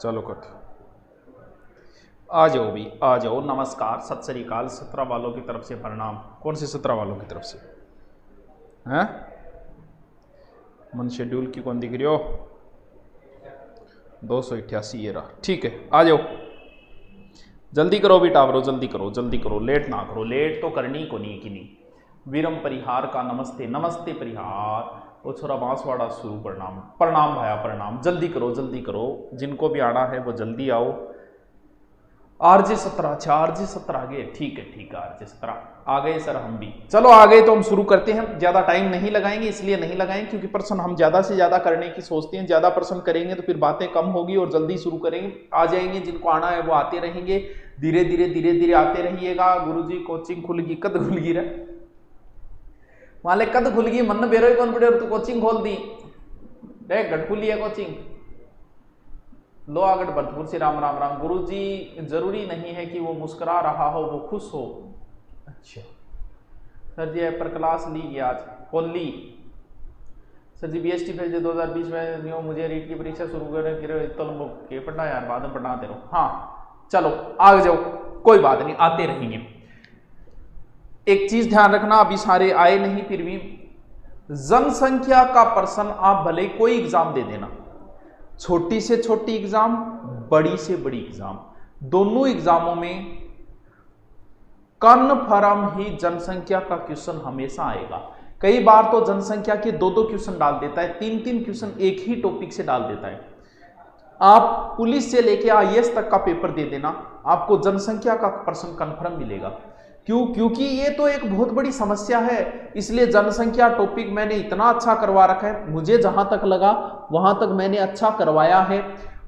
चलो कर दो। आ जाओ भी, आ जाओ। नमस्कार, सत श्री अकाल। 17 वालों की तरफ से प्रणाम। कौन से 17 वालों की तरफ से हैं? मन शेड्यूल की कौन दिख रही हो? 288 ये रहा। ठीक है, आ जाओ। जल्दी करो भी टावरो, जल्दी करो, जल्दी करो, लेट ना करो। लेट तो करनी को नहीं कि नहीं। वीरम परिहार का नमस्ते, नमस्ते परिहार। वो छोरा बांसवाड़ा शुरू। प्रणाम प्रणाम भाया, प्रणाम। जल्दी करो, जल्दी करो। जिनको भी आना है वो जल्दी आओ। आरजे 17, अच्छा आरजे 17 आ गए। ठीक है, ठीक है, आरजे 17 आ गए सर। हम भी चलो आ गए तो हम शुरू करते हैं। ज्यादा टाइम नहीं लगाएंगे, इसलिए नहीं लगाएंगे क्योंकि पर्सन हम ज्यादा से ज्यादा करने की सोचते हैं। ज्यादा पर्सन करेंगे तो फिर बातें कम होगी और जल्दी शुरू करेंगे। आ जाएंगे, जिनको आना है वो आते रहेंगे। धीरे धीरे धीरे धीरे आते रहिएगा। गुरुजी कोचिंग खुलगी, कद खुलगी रे माले, कद खुलगी। मन बेरो कौन पड़े और तू कोचिंग खोल दी रे, गट खुली है कोचिंग। लोहागढ़ भरतपुर से राम राम राम। गुरुजी जरूरी नहीं है कि वो मुस्कुरा रहा हो, वो खुश हो। अच्छा सर जी, पर क्लास ली गया आज? कौन ली सर जी? बीएसटी फेज 2020 में मुझे रीट की परीक्षा शुरू के पढ़ना यार, बाद में पढ़ाते रहो। हाँ चलो आ जाओ, कोई बात नहीं, आते रहेंगे। एक चीज ध्यान रखना, अभी सारे आए नहीं, फिर भी जनसंख्या का पर्सन आप भले कोई एग्जाम दे देना, छोटी से छोटी एग्जाम, बड़ी से बड़ी एग्जाम, दोनों एग्जामों में कन्फर्म ही जनसंख्या का क्वेश्चन हमेशा आएगा। कई बार तो जनसंख्या के दो दो क्वेश्चन डाल देता है, तीन तीन क्वेश्चन एक ही टॉपिक से डाल देता है। आप पुलिस से लेके आईएएस तक का पेपर दे देना, आपको जनसंख्या का प्रश्न कन्फर्म मिलेगा। क्यों? क्योंकि ये तो एक बहुत बड़ी समस्या है, इसलिए जनसंख्या टॉपिक मैंने इतना अच्छा करवा रखा है। मुझे जहां तक लगा वहां तक मैंने अच्छा करवाया है।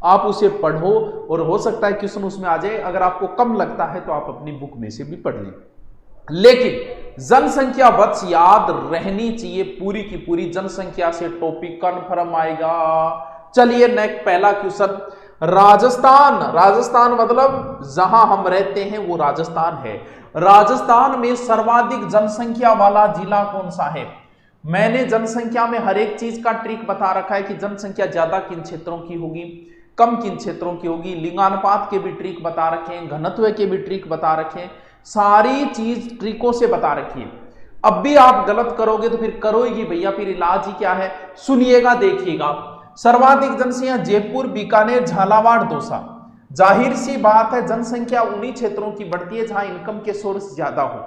आप उसे पढ़ो और हो सकता है क्वेश्चन उसमें आ जाए। अगर आपको कम लगता है तो आप अपनी बुक में से भी पढ़ लें, लेकिन जनसंख्या बस याद रहनी चाहिए। पूरी की पूरी जनसंख्या से टॉपिक कन्फर्म आएगा। चलिए नेक्स्ट पहला क्वेश्चन, राजस्थान। राजस्थान मतलब जहां हम रहते हैं वो राजस्थान है। राजस्थान में सर्वाधिक जनसंख्या वाला जिला कौन सा है? मैंने जनसंख्या में हर एक चीज का ट्रिक बता रखा है कि जनसंख्या ज्यादा किन क्षेत्रों की होगी, कम किन क्षेत्रों की होगी। लिंगानुपात के भी ट्रिक बता रखे हैं, घनत्व के भी ट्रिक बता रखे हैं, सारी चीज ट्रिकों से बता रखी है। अब भी आप गलत करोगे तो फिर करोगी भैया, फिर इलाज ही क्या है? सुनिएगा, देखिएगा। सर्वाधिक जनसंख्या जयपुर, बीकानेर, झालावाड़, दौसा। जाहिर सी बात है जनसंख्या उन्हीं क्षेत्रों की बढ़ती है जहां इनकम के सोर्स ज्यादा हो।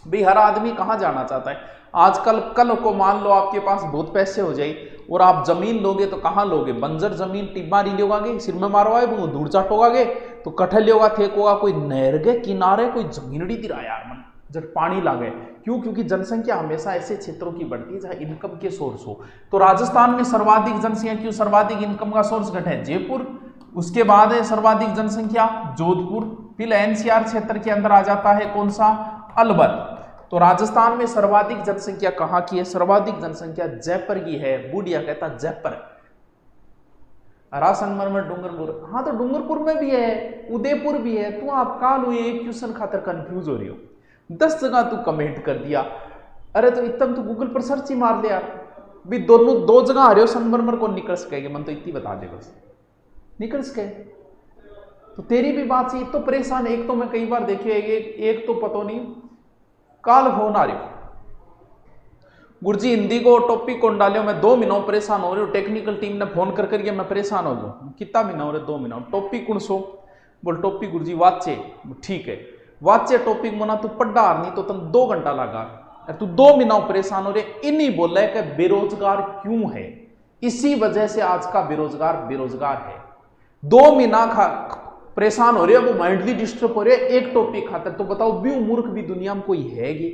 भाई हर आदमी कहां जाना चाहता है आजकल? कल को मान लो आपके पास बहुत पैसे हो जाए और आप जमीन लोगे तो कहां लोगे? बंजर जमीन टिब्बा नहीं लोगे, सिर में मारवाए वो धूड़ चाटोगे तो कठल होगा, थेक होगा, कोई नहर के किनारे कोई जमीन दिरा यार मन जब पानी लागे। क्यों? क्योंकि जनसंख्या हमेशा ऐसे क्षेत्रों की बढ़ती है जहां इनकम के सोर्स हो। तो राजस्थान में सर्वाधिक जनसंख्या क्यों? सर्वाधिक इनकम का सोर्स घट है जयपुर, उसके बाद है सर्वाधिक जनसंख्या जोधपुर, फिर एनसीआर क्षेत्र के अंदर आ जाता है कौन सा? अलवर। तो राजस्थान में सर्वाधिक जनसंख्या कहां की है? सर्वाधिक जनसंख्या जयपुर की है। बूढ़िया कहता जयपुर। संगमरमर डूंगरपुर, हाँ तो डूंगरपुर में भी है, उदयपुर भी है। तू आप काल हुए एक क्वेश्चन खातर कंफ्यूज हो रही हो, 10 जगह तू कमेंट कर दिया। अरे तो इतना तू गूगल पर सर्च ही मार ले यार। भी दोनों दो जगह आ रहे हो, संगमरमर को निकल सकेगा मन तो इतनी बता दे बस, निकल सके। तो तेरी भी बात से तो परेशान। एक तो मैं कई बार देखिए, एक तो पता नहीं काल फोन आ रही हो गुरुजी हिंदी को टॉपिक कौन डाले, मैं 2 महीनों परेशान हो रही हूँ। टेक्निकल टीम ने फोन कर करके मैं परेशान हो गया। कितना महीना हो रहा है? 2 महीना। टॉपिक कौन सो? बोल टॉपिक गुरुजी वाच्य। ठीक है, वाच्य टॉपिक मना तू पढ़ा नहीं तो तुम 2 घंटा लगा। तू 2 महीना परेशान हो रहे। इन्हीं बोला है कि बेरोजगार क्यों है, इसी वजह से आज का बेरोजगार बेरोजगार है। 2 महीना परेशान हो रहे हो, वो माइंडली डिस्टर्ब हो रहे एक टॉपिक खातर। तो बताओ भी मूर्ख भी दुनिया में कोई हैगी?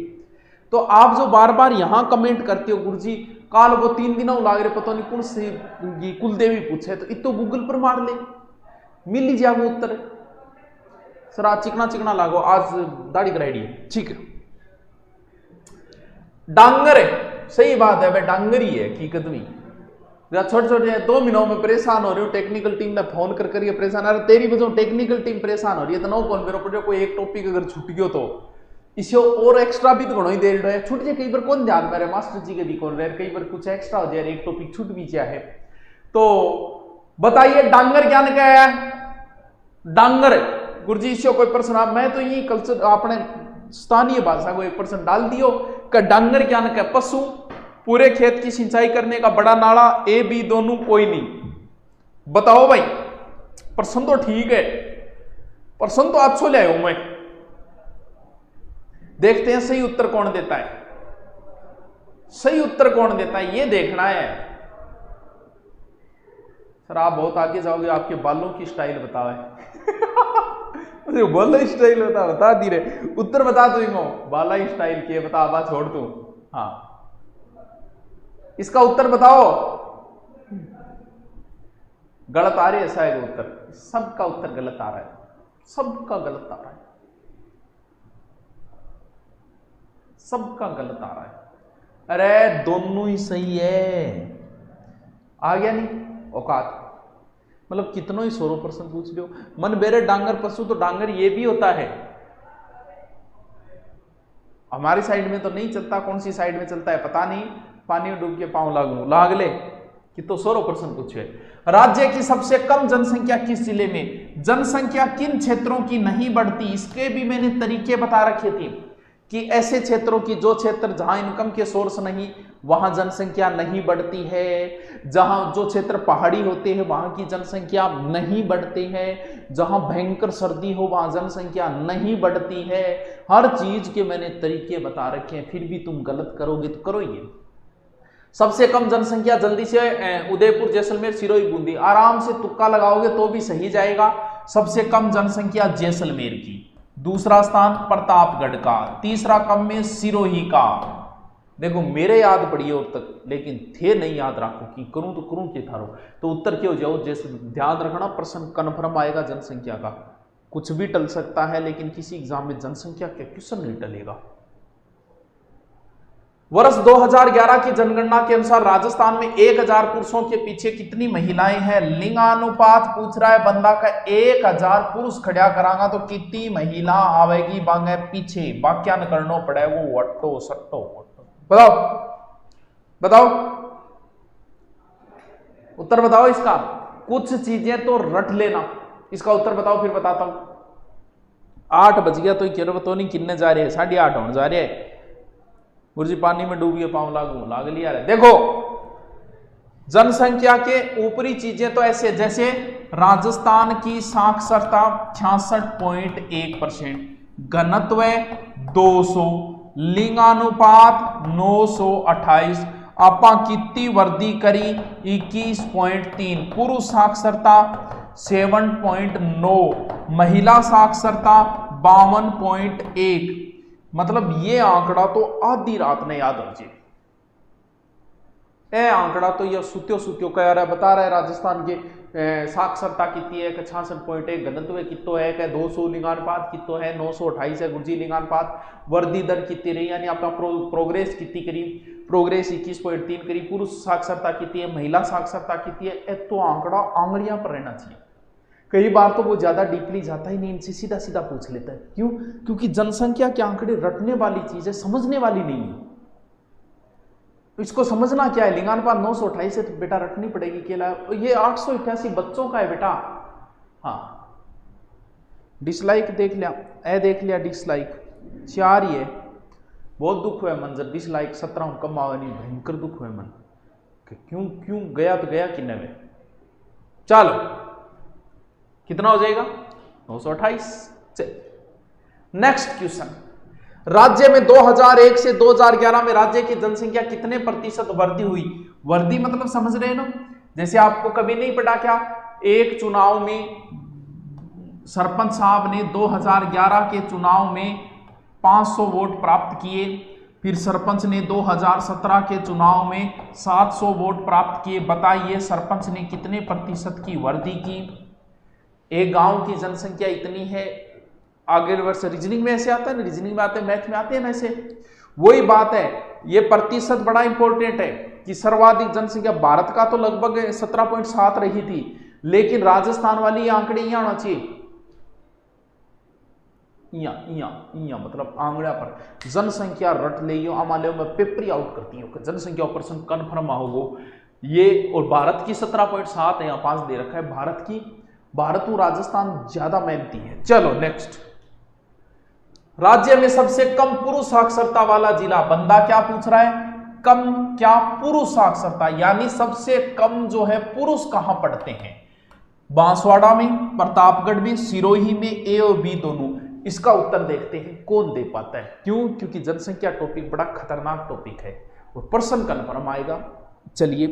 तो आप जो बार बार यहां कमेंट करते हो गुरुजी काल वो 3 दिन लाग रहे, पता नहीं कौन सी कुलदेवी पूछे, तो इतो गूगल पर मार ले, मिल लीजिए वो उत्तर। सर आज चिकना चिकना लागो, आज दाढ़ी कराई। ठीक है, डांगर है, सही बात है भाई, डांगर ही है हकीकत में। छोटे छोटे 2 महीनों में परेशान हो रहे हो, टेक्निकल टीम ने फोन कर करके परेशान। अरे तेरी वजह टेक्निकल टीम परेशान हो रही है तो नो कौन मेरे पड़े। कोई एक टॉपिक अगर छूट गयो तो इसे और एक्स्ट्रा भी तो घणो ही दे रहे है, छूट जाए कई बार कौन ध्यान में रहे, मास्टर जी के भी कौन रहे, कई बार कुछ एक्स्ट्रा हो जाए, एक टॉपिक छूट भी जाए। तो बताइए डांगर क्या ने कहा है? डांगर गुरुजी से कोई प्रश्न आप मैं तो ये कल्चर अपने स्थानीय भाषा को 1% डाल दियो का डांगर क्या ने कहा? पशु। पूरे खेत की सिंचाई करने का बड़ा नाला, ए बी दोनों कोई नहीं। बताओ भाई, प्रश्न तो ठीक है, प्रश्न तो अच्छो ले आयो मैं। देखते हैं सही उत्तर कौन देता है, सही उत्तर कौन देता है ये देखना है। सर आप बहुत आगे जाओगे, आपके बालों की स्टाइल बताओ है बाला स्टाइल बता दी रे, उत्तर बता दो बाला स्टाइल के बता, आवाज छोड़ तू। हाँ इसका उत्तर बताओ। गलत आ रही है शायद उत्तर, सबका उत्तर गलत आ रहा है, सबका गलत आ रहा है, सबका गलत आ रहा है। अरे दोनों ही सही है, आ गया नहीं औकात। मतलब कितनों ही 100% पूछ लो। मन बेरे डांगर पशु, तो डांगर ये भी होता है। हमारी साइड में तो नहीं चलता, कौन सी साइड में चलता है पता नहीं। पानी में डूब के पांव लाग ले कि तो 100% पूछे। राज्य की सबसे कम जनसंख्या किस जिले में? जनसंख्या किन क्षेत्रों की नहीं बढ़ती, इसके भी मैंने तरीके बता रखे थे कि ऐसे क्षेत्रों की, जो क्षेत्र जहां इनकम के सोर्स नहीं वहां जनसंख्या नहीं बढ़ती है, जहां जो क्षेत्र पहाड़ी होते हैं वहां की जनसंख्या नहीं बढ़ती है, जहां भयंकर सर्दी हो वहां जनसंख्या नहीं बढ़ती है। हर चीज के मैंने तरीके बता रखे हैं, फिर भी तुम गलत करोगे तो करो ये। सबसे कम जनसंख्या जल्दी से उदयपुर, जैसलमेर, सिरोही, बूंदी। आराम से तुक्का लगाओगे तो भी सही जाएगा। सबसे कम जनसंख्या जैसलमेर की, दूसरा स्थान प्रतापगढ़ का, तीसरा कम में सिरोही का। देखो मेरे याद पड़ी और तक, लेकिन थे नहीं याद रखो कि करूं तो करूं के थारो, तो उत्तर क्यों जाओ। जैसे ध्यान रखना प्रश्न कन्फर्म आएगा जनसंख्या का, कुछ भी टल सकता है लेकिन किसी एग्जाम में जनसंख्या का क्वेश्चन नहीं टलेगा। वर्ष 2011 की जनगणना के अनुसार राजस्थान में 1000 पुरुषों के पीछे कितनी महिलाएं हैं? लिंगानुपात पूछ रहा है बंदा का। 1000 पुरुष खड़ा करांगा तो कितनी महिला आवेगी बांगे पीछे? वाक्यान करना पड़े वो वट्टो सट्टो। बताओ बताओ उत्तर बताओ इसका। कुछ चीजें तो रट लेना, इसका उत्तर बताओ फिर बताता हूं। 8 बज गया तो कह तो नहीं किन्ने जा रहे हैं, 8:30 होने जा रहे हैं। गुरुजी पानी में डूब गया पांव लाग लिया। देखो जनसंख्या के ऊपरी चीजें तो ऐसे, जैसे राजस्थान की साक्षरता 66.1%, घनत्व 200, लिंगानुपात 928, आपा कितनी वृद्धि करी 21.3, पुरुष साक्षरता 7.9, महिला साक्षरता 52.1। मतलब ये आंकड़ा तो आधी रात ने याद हो जाए। ए आंकड़ा तो यह सुत्यो कह रहा है, बता रहा है राजस्थान के साक्षरता कितनी है, 66.1, घनत्व कितो है, 200, लिंगानुपात कितो है 928 है गुरुजी लिंगानुपात, वृद्धि दर कितनी रही यानी आपका प्रोग्रेस कितनी करी, प्रोग्रेस 21.3 करी, पुरुष साक्षरता कितनी है, महिला साक्षरता कितनी है। तो आंकड़ा आंगड़ियां पर रहना चाहिए। कई बार तो वो ज्यादा डीपली जाता ही नहीं, इनसे सीधा सीधा पूछ लेता है। क्यों? क्योंकि जनसंख्या के आंकड़े रटने वाली चीज है, समझने वाली नहीं है। इसको समझना क्या है, लिंगानुपात 928 है तो बेटा रटनी पड़ेगी केला। ये 888 बच्चों का है बेटा। हाँ डिसलाइक देख लिया, देख लिया डिसलाइक 4 ही है। बहुत दुख हुआ मन जब डिसलाइक 17 कम आवा नहीं, भयंकर दुख हुआ मन। क्यों गया तो गया किन्ने में। चलो कितना हो जाएगा 928। नेक्स्ट क्वेश्चन, राज्य में 2001 से 2011 में राज्य की जनसंख्या कितने प्रतिशत वृद्धि हुई? वृद्धि मतलब समझ रहे हैं ना, जैसे आपको कभी नहीं पता क्या, एक चुनाव में सरपंच साहब ने 2011 के चुनाव में 500 वोट प्राप्त किए, फिर सरपंच ने 2017 के चुनाव में 700 वोट प्राप्त किए। बताइए सरपंच ने कितने प्रतिशत की वृद्धि की? एक गांव की जनसंख्या इतनी है, आगे वर्ष रीजनिंग में ऐसे आता है ना, रीजनिंग में आते हैं, मैथ में आते हैं ना ऐसे। वही बात है, ये प्रतिशत बड़ा इंपॉर्टेंट है कि सर्वाधिक जनसंख्या भारत का तो लगभग 17.7 रही थी, लेकिन राजस्थान वाली ये आंकड़े यहाँ आना चाहिए, यहाँ मतलब आंगड़ा पर जनसंख्या रट ले। मैं पेपर आउट करती हूँ जनसंख्या ऑपरेशन कन्फर्म होगो ये, और भारत की 17.7 है, यहाँ 5 दे रखा है भारत की। भारत और राजस्थान ज्यादा मेहनती है। चलो नेक्स्ट, राज्य में सबसे कम पुरुष साक्षरता वाला जिला, बंदा क्या पूछ रहा है, कम क्या पुरुष साक्षरता, यानी सबसे कम जो है पुरुष कहां पढ़ते हैं, बांसवाड़ा में, प्रतापगढ़ में, सिरोही में, ए और बी दोनों। इसका उत्तर देखते हैं कौन दे पाता है। क्यों? क्योंकि जनसंख्या टॉपिक बड़ा खतरनाक टॉपिक है और प्रश्न कन्फर्म आएगा। चलिए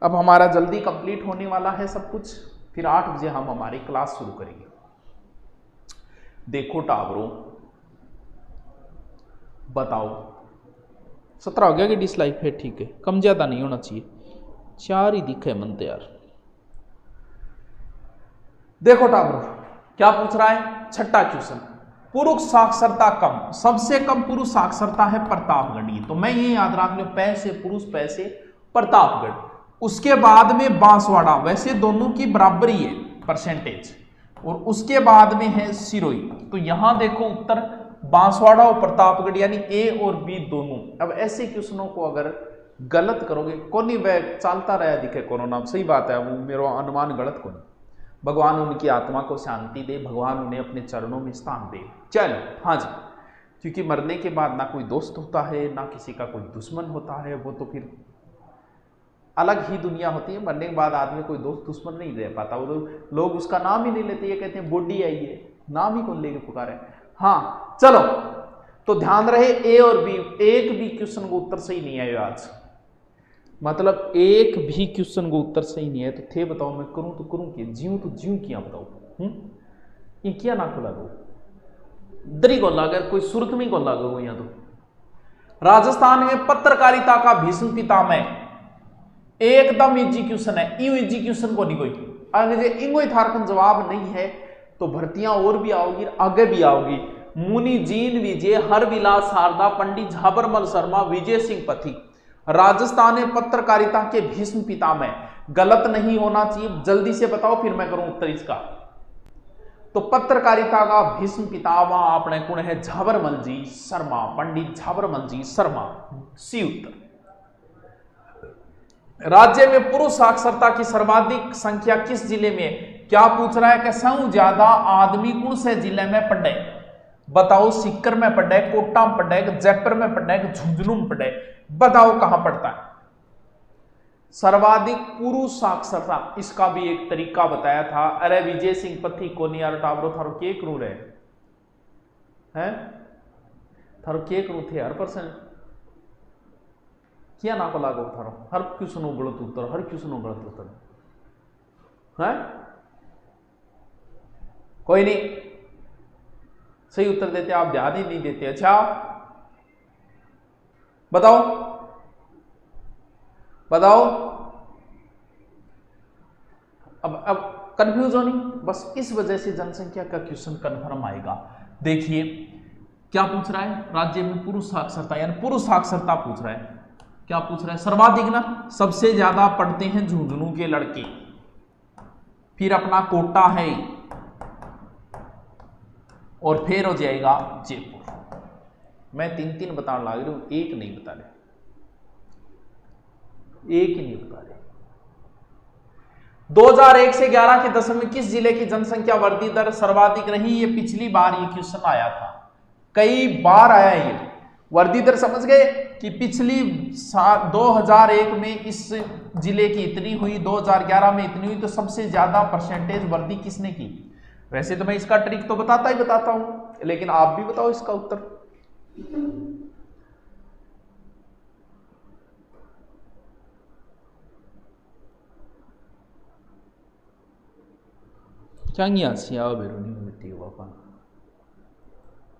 अब हमारा जल्दी कंप्लीट होने वाला है सब कुछ, फिर 8 बजे हम हमारी क्लास शुरू करेंगे। देखो टावरों, बताओ 17 हो गया कि डिसलाइक है? ठीक है, कम ज्यादा नहीं होना चाहिए, 4 ही दिखे मन तो यार। देखो टावरों क्या पूछ रहा है, छठा क्वेश्चन, पुरुष साक्षरता कम, सबसे कम पुरुष साक्षरता है प्रतापगढ़। तो मैं ये याद रख लो, पैसे पुरुष पैसे प्रतापगढ़, उसके बाद में बांसवाड़ा, वैसे दोनों की बराबरी है परसेंटेज, और उसके बाद में है सिरोही। तो यहां देखो उत्तर बांसवाड़ा और प्रतापगढ़, यानी ए और बी दोनों। अब ऐसे क्वेश्चनों को अगर गलत करोगे, कोनी वह चलता रहा दिखे कोरोना, सही बात है, वो मेरा अनुमान गलत को नहीं। भगवान उनकी आत्मा को शांति दे, भगवान उन्हें अपने चरणों में स्थान दे। चलो हाँ जी, क्योंकि मरने के बाद ना कोई दोस्त होता है ना किसी का कोई दुश्मन होता है, वो तो फिर अलग ही दुनिया होती है। मरने के बाद आदमी कोई दोस्त दुश्मन नहीं रह पाता, वो तो लोग उसका नाम ही नहीं लेते, ये कहते हैं बॉडी आई है, नाम ही कौन लेके पुकारे। हाँ चलो, तो ध्यान रहे ए और बी, एक भी क्वेश्चन को उत्तर सही नहीं आया आज, मतलब एक भी क्वेश्चन को उत्तर सही नहीं है। तो थे बताओ, मैं करूं तो करूं क्या, जीऊं तो जीऊं क्या, बताओ। ये क्या ना खुला दो दरी को लागे, कोई सुरत में को लागो यहाँ। तो राजस्थान में पत्रकारिता का भीष्म पितामह, एकदम इजी क्वेश्चन है, यू इजी क्वेश्चन को नहीं कोई, अगर इंगो थारकन जवाब नहीं है तो भर्तियां और भी आओगी, आगे भी आओगी। मुनि जीन विजय, हर विलास शारदा, पंडित झाबरमल शर्मा, विजय सिंह पथिक, राजस्थान में पत्रकारिता के भीष्म पितामह। गलत नहीं होना चाहिए, जल्दी से बताओ फिर मैं करूं उत्तर इसका। तो पत्रकारिता का भीष्म पितामह अपने कौन है, झाबरमल जी शर्मा, पंडित झाबरमल जी शर्मा, सी उत्तर। राज्य में पुरुष साक्षरता की सर्वाधिक संख्या किस जिले में, क्या पूछ रहा है कि सबसे ज्यादा आदमी कौन से जिले में पढ़े, बताओ। सीकर में पढ़े, कोटा में पढ़े, जयपुर में पढ़े, झुंझुनू में पढ़े, बताओ कहां पढ़ता है सर्वाधिक पुरुष साक्षरता। इसका भी एक तरीका बताया था। अरे विजय सिंह पथिक को नहीं यार, टावरो थारो के करू रहे हैं, थारो के करू थे हर पर्सन क्या ना को लागो थारो, हर क्वेश्चन गलत उत्तर, हर क्वेश्चन गलत उत्तर है, कोई नहीं सही उत्तर देते, आप ध्यान ही नहीं देते। अच्छा बताओ बताओ, अब कंफ्यूज हो नहीं, बस इस वजह से जनसंख्या का क्वेश्चन कन्फर्म आएगा। देखिए क्या पूछ रहा है, राज्य में पुरुष साक्षरता, यानी पुरुष साक्षरता पूछ रहा है। क्या पूछ रहा है, सर्वाधिक ना, सबसे ज्यादा पढ़ते हैं झुंझुनू के लड़के, फिर अपना कोटा है, और फिर हो जाएगा जयपुर। मैं 3 बताने लग रहा हूं, एक नहीं बता रहे, एक ही नहीं बता रहे। 2001 से 11 के दशक में किस जिले की जनसंख्या वृद्धि दर सर्वाधिक रही? ये पिछली बार ये क्वेश्चन आया था, कई बार आया है ये वृद्धि दर, समझ गए कि पिछली 2001 में इस जिले की इतनी हुई, 2011 में इतनी हुई, तो सबसे ज्यादा परसेंटेज वृद्धि किसने की? वैसे तो मैं इसका ट्रिक तो बताता ही बताता हूं, लेकिन आप भी बताओ इसका उत्तर। चाहिए हंसिया बेरो नहीं मिट्टी बापा,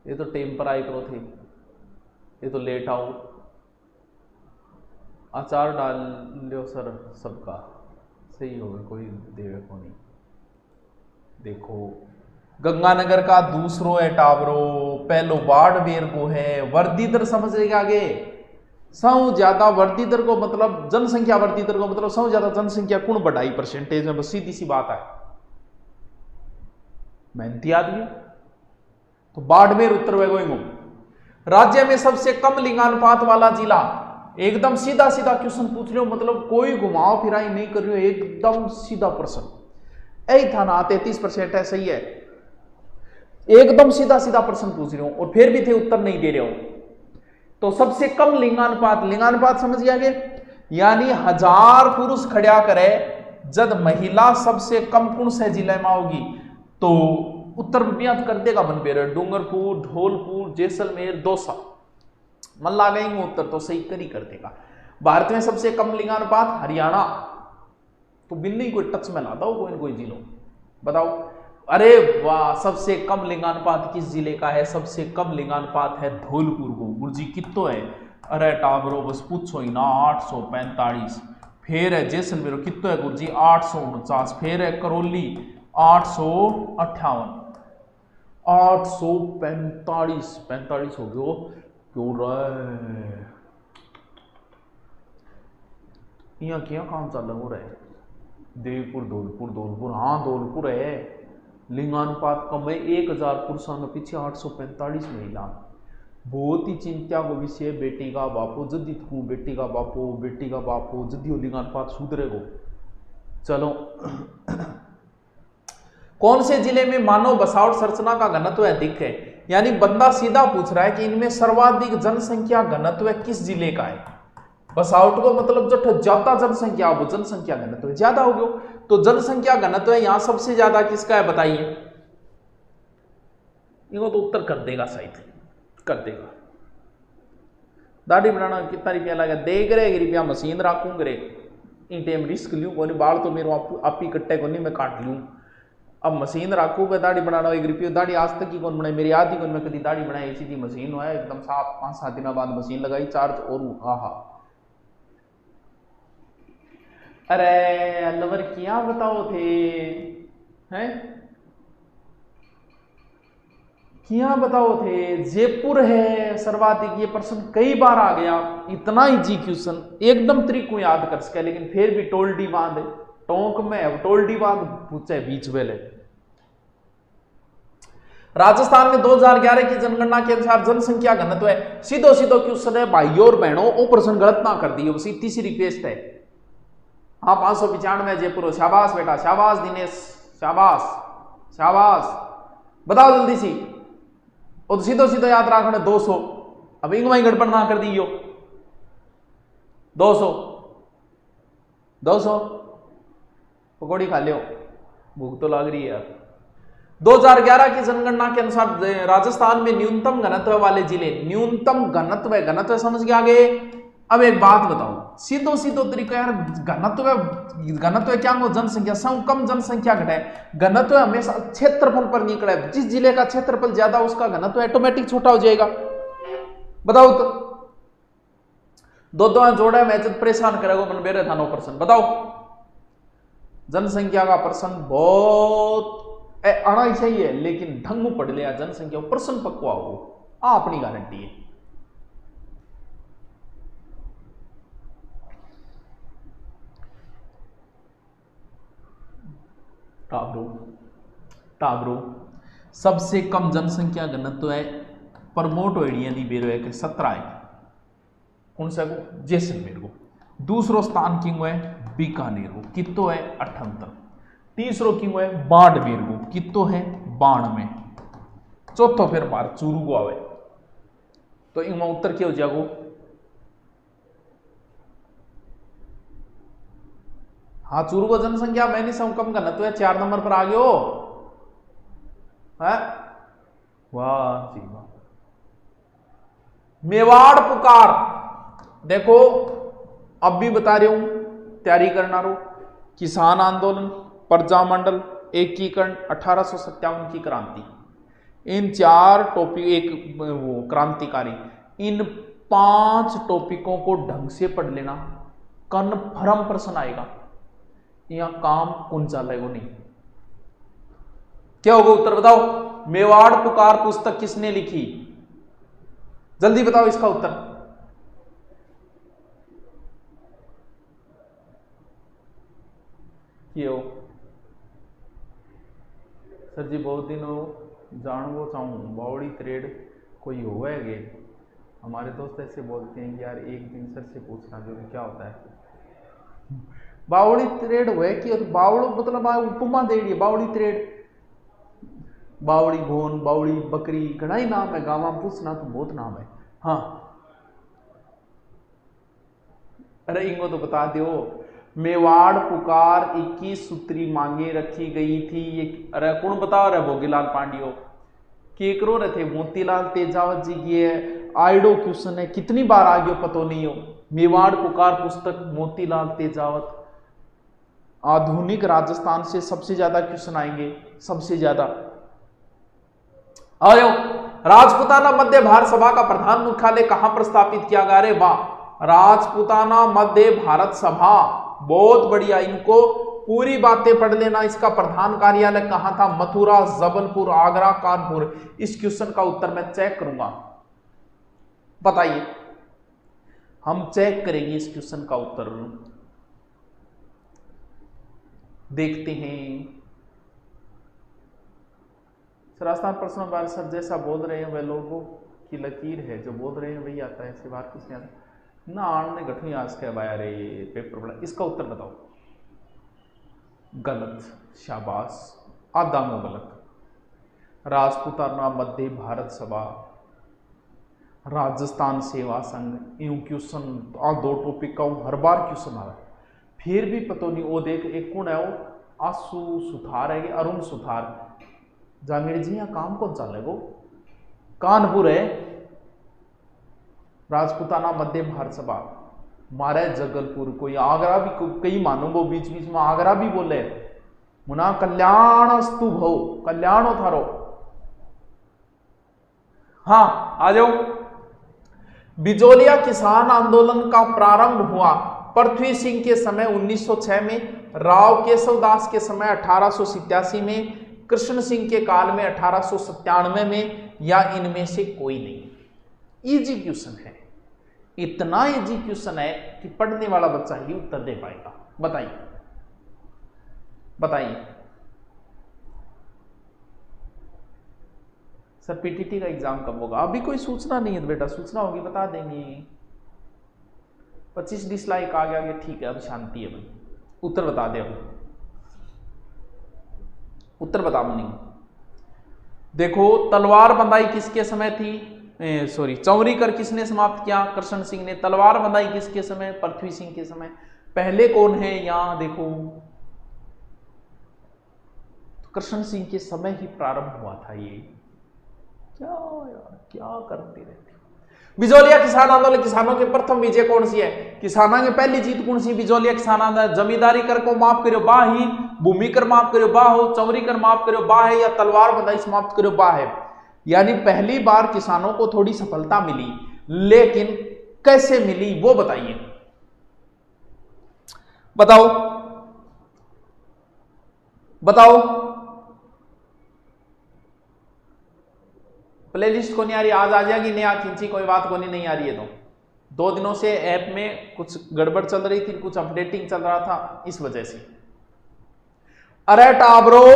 ये तो टेम पर आए करो थे, ये तो लेट आओ, अचार डाल लो सर सबका, सही होगा, कोई देवे को नहीं। देखो गंगानगर का दूसरो है टावरो, पहलो बाड़मेर को है, वर्दी दर समझ लेगा आगे। सौ ज्यादा वर्दी दर को मतलब जनसंख्या वर्दी दर को मतलब सौ ज्यादा जनसंख्या कौन बढ़ाई परसेंटेज में, बस सीधी सी बात है, मेहनती आदमी। तो बाड़मेर उत्तर में गोइंगो। राज्य में सबसे कम लिंगानुपात वाला जिला, एकदम सीधा सीधा क्वेश्चन पूछ रहे हो, मतलब कोई घुमाव फिराई नहीं कर रहे हो, एकदम सीधा प्रश्न। यही था ना, 33% है, सही है। एकदम सीधा सीधा प्रश्न पूछ रहे हो और फिर भी थे उत्तर नहीं दे रहे हो। तो सबसे कम लिंगानुपात, लिंगानुपात समझ गया कि यानी 1000 पुरुष खड़ा करे जब महिला सबसे कम कौन से जिले में होगी, तो उत्तर में कर देगा बन पे डूंगरपुर, धौलपुर, जैसलमेर, दौसा, मन ला गई उत्तर तो सही कर ही कर देगा। भारत में सबसे कम लिंगानुपात हरियाणा, तो बिन्नी कोई टच में लाता हो कोई कोई जिलों, बताओ। अरे वाह, सबसे कम लिंगानुपात किस जिले का है? सबसे कम लिंगानुपात है धौलपुर को। गुरुजी कितो है? अरे टाबरो बस पूछो ही ना, 845। फिर है जैसलमेर कितो है गुरुजी? 849। फिर है करौली 858। 845, 45 हो गयो क्यों रहे? यहाँ क्या काम चल रहा है? देवपुर, धौलपुर, धौलपुर, हाँ धौलपुर है। लिंगानुपात कम है, 1000 पुरुषों के पीछे 845 महिला। बहुत ही चिंता को विषय। बेटी का बापो जदी तू, बेटी का बापो, बेटी का बापो जदी लिंगानुपात सुधरेगो। चलो कौन से जिले में मानव बसावट संरचना का घनत्व अधिक है? यानी बंदा सीधा पूछ रहा है कि इनमें सर्वाधिक जनसंख्या घनत्व किस जिले का है। बसावट को मतलब जो ज्यादा जनसंख्या हो, जनसंख्या घनत्व ज्यादा हो गया, तो जनसंख्या घनत्व यहां सबसे ज्यादा किसका है बताइए? इनको तो उत्तर कर देगा, शायद कर देगा। दाढ़ी बनाना कितना रुपया लगा? देख रहे रुपया मशीन रखूंग रे, इन टाइम रिस्क लूँ कोनी, बाल तो मेरे आप ही कट्टे को नहीं, मैं काट लूँ। अब मशीन रखू मैं दाढ़ी बनाना 1 रुपये। दाढ़ी आज तक की कौन बनाई? मेरी आदि कौन मैं कभी दाढ़ी बनाई? सीधी मशीन हुआ है एकदम साफ। 5-7 दिन बाद मशीन लगाई, चार्ज और आहा। अरे अल्लाह क्या बताओ थे हैं, क्या बताओ थे? जयपुर है सर्वाधिक। ये प्रश्न कई बार आ गया, इतना इजी क्वेश्चन, एकदम तरीको याद कर सके, लेकिन फिर भी टोल्डी बांध टोंक में, अब टोल्डी बांध पूछे बीच वेले। राजस्थान में 2011 की जनगणना के अनुसार जनसंख्या घनत्व है, सीधो सीधो क्वेश्चन है भाइयों और बहनों, वो प्रश्न गलत ना कर दिए, बस तीसरी रिक्वेस्ट है। हाँ 595 जयपुर। शाबाश बेटा, शाबाश दिनेश, शाबाश शाबाश। बताओ जल्दी सी, और सीधो सीधो याद रखना 200। अब इंग वही गड़बड़ ना कर दियो। 200 200 पकौड़ी खा लियो, भूख तो लग रही है यार। 2011 की जनगणना के अनुसार राजस्थान में न्यूनतम घनत्व वाले जिले, न्यूनतम घनत्व, घनत्व समझ के आगे। अब एक बात बताओ, सीधो सीधो तरीका यार, घनत्व क्या हो? जनसंख्या। कम जनसंख्या घटे, घनत्व हमेशा क्षेत्रफल पर निकला है। जिस जिले का क्षेत्रफल ज्यादा उसका घनत्व ऑटोमेटिक छोटा हो जाएगा। बताओ तो, दो जोड़ा मैं जब परेशान करेगा मन बेरे थानो प्रश्न। बताओ जनसंख्या का प्रश्न बहुत आना ही चाहिए, लेकिन ढंग में पढ़ लिया जनसंख्या प्रश्न पक्वा हो, अपनी गारंटी है। टाबरो सबसे कम जनसंख्या घनत्व है प्रमोट एरिया बेरो है कि 17 है। कौन सा को? जैसलमेर को। दूसरो स्थान किंग है बीकानेर को, कितो है 78। तीसरो किंग है बाड़मेर को, कितो है 92। चौथो फिर मार चूरू को आवे, तो इनमें उत्तर क्या हो जाएगा? हाँ चूरू को जनसंख्या मैं नहीं सब कम घनत्व है, 4 नंबर पर आ गयो है। वाह जी वाह। मेवाड़ पुकार, देखो अब भी बता रही हूं, तैयारी करना रो। किसान आंदोलन, प्रजामंडल, एकीकरण, 1857 की क्रांति, इन 4 टॉपिक, एक वो क्रांतिकारी, इन 5 टॉपिकों को ढंग से पढ़ लेना, कन्फर्म प्रश्न आएगा। यहां काम कौन चलेगा नहीं। क्या होगा उत्तर बताओ? मेवाड़ पुकार पुस्तक किसने लिखी? जल्दी बताओ इसका उत्तर। क्यों सर जी बहुत दिन हो जानवो चाहूं बावड़ी थ्रेड कोई होवे गे हमारे दोस्त ऐसे बोलते हैं कि यार एक दिन सर से पूछना जो क्या होता है। बावड़ी त्रेड हुए कि बावड़ो मतलब उपमा दे रही बावड़ी त्रेड, बावड़ी भोन, बावड़ी बकरी, घना ही नाम है गाँव में, पूछना तो बहुत नाम है। हाँ अरे इनको तो बता दो, मेवाड़ पुकार 21 सूत्री मांगे रखी गई थी। ये अरे कौन बता रहा है? भोगीलाल पांडियो केकरो रहे थे, मोतीलाल तेजावत जी की है, आइडो क्वेश्चन है, कितनी बार आ गयो पतो नहीं हो। मेवाड़ पुकार पुस्तक मोतीलाल तेजावत। आधुनिक राजस्थान से सबसे ज्यादा क्वेश्चन आएंगे, सबसे ज्यादा। आयो राजपुताना मध्य भारत सभा का प्रधान मुख्यालय कहां पर स्थापित किया गया? अरे वाह, राजपुताना मध्य भारत सभा, बहुत बढ़िया। इनको पूरी बातें पढ़ लेना। इसका प्रधान कार्यालय कहां था? मथुरा, जबलपुर, आगरा, कानपुर। इस क्वेश्चन का उत्तर मैं चेक करूंगा, बताइए। हम चेक करेंगे इस क्वेश्चन का उत्तर, देखते हैं। राजस्थान प्रश्न बार सर जैसा बोल रहे हैं वह लोगों की लकीर है, जो बोल रहे हैं वही आता है, ऐसी बात कुछ नहीं आता ना। आने गठू आज के बाया रे पेपर बड़ा। इसका उत्तर बताओ। गलत, शाबाश, आधा में गलत। राजपुताना मध्य भारत सभा, राजस्थान सेवा संघ। यूं क्वेश्चन दो टॉपिक का हर बार क्वेश्चन आ रहा है, फिर भी पता नहीं। वो देख एक कौन है वो, आशु सुथार है, अरुण सुथार। जांगीर जी यहाँ काम कौन चल रहा है? कानपुर है। राजपुताना मध्य भारत सभा मारे जगलपुर। कोई आगरा भी, कई मानो वो बीच बीच में आगरा भी बोले। मुना कल्याण अस्तु भव, कल्याण हो थारो। हाँ आ जाओ। बिजोलिया किसान आंदोलन का प्रारंभ हुआ पृथ्वी सिंह के समय 1906 में, राव केशव दास के समय 1887 में, कृष्ण सिंह के काल में 1897 में, या इनमें से कोई नहीं। इजी क्वेश्चन है, इतना इजी क्वेश्चन है कि पढ़ने वाला बच्चा ही उत्तर दे पाएगा। बताइए बताइए सर पीटीटी का एग्जाम कब होगा? अभी कोई सूचना नहीं है बेटा, सूचना होगी बता देंगे। 25 डिसलाइक आ गया, ठीक है अब शांति है भाई। उत्तर बता दे, अब उत्तर बता मनी। देखो तलवार बंधाई किसके समय थी? सॉरी, चौरी कर किसने समाप्त किया? कृष्ण सिंह ने। तलवार बंधाई किसके समय? पृथ्वी सिंह के समय। पहले कौन है यहां देखो, तो कृष्ण सिंह के समय ही प्रारंभ हुआ था ये। क्या यार क्या करते रहते। बिजोलिया किसान आंदोलन, किसानों के प्रथम विजय कौन सी है? किसानों की पहली जीत कौन सी? बिजोलिया किसान आंदोलन। जमींदारी कर को माफ करो बा ही, भूमि कर माफ करो बा हो, चौरी कर माफ करो बा है, या तलवार बंधाई समाप्त करो बा है। यानी पहली बार किसानों को थोड़ी सफलता मिली, लेकिन कैसे मिली वो बताइए, बताओ बताओ। प्लेलिस्ट को नहीं आ रही, आज आ जाएगी, नहीं आ खींची कोई बात को नहीं आ रही है। तो 2 दिनों से ऐप में कुछ गड़बड़ चल रही थी, कुछ अपडेटिंग चल रहा था, इस वजह से। अरे टाबरो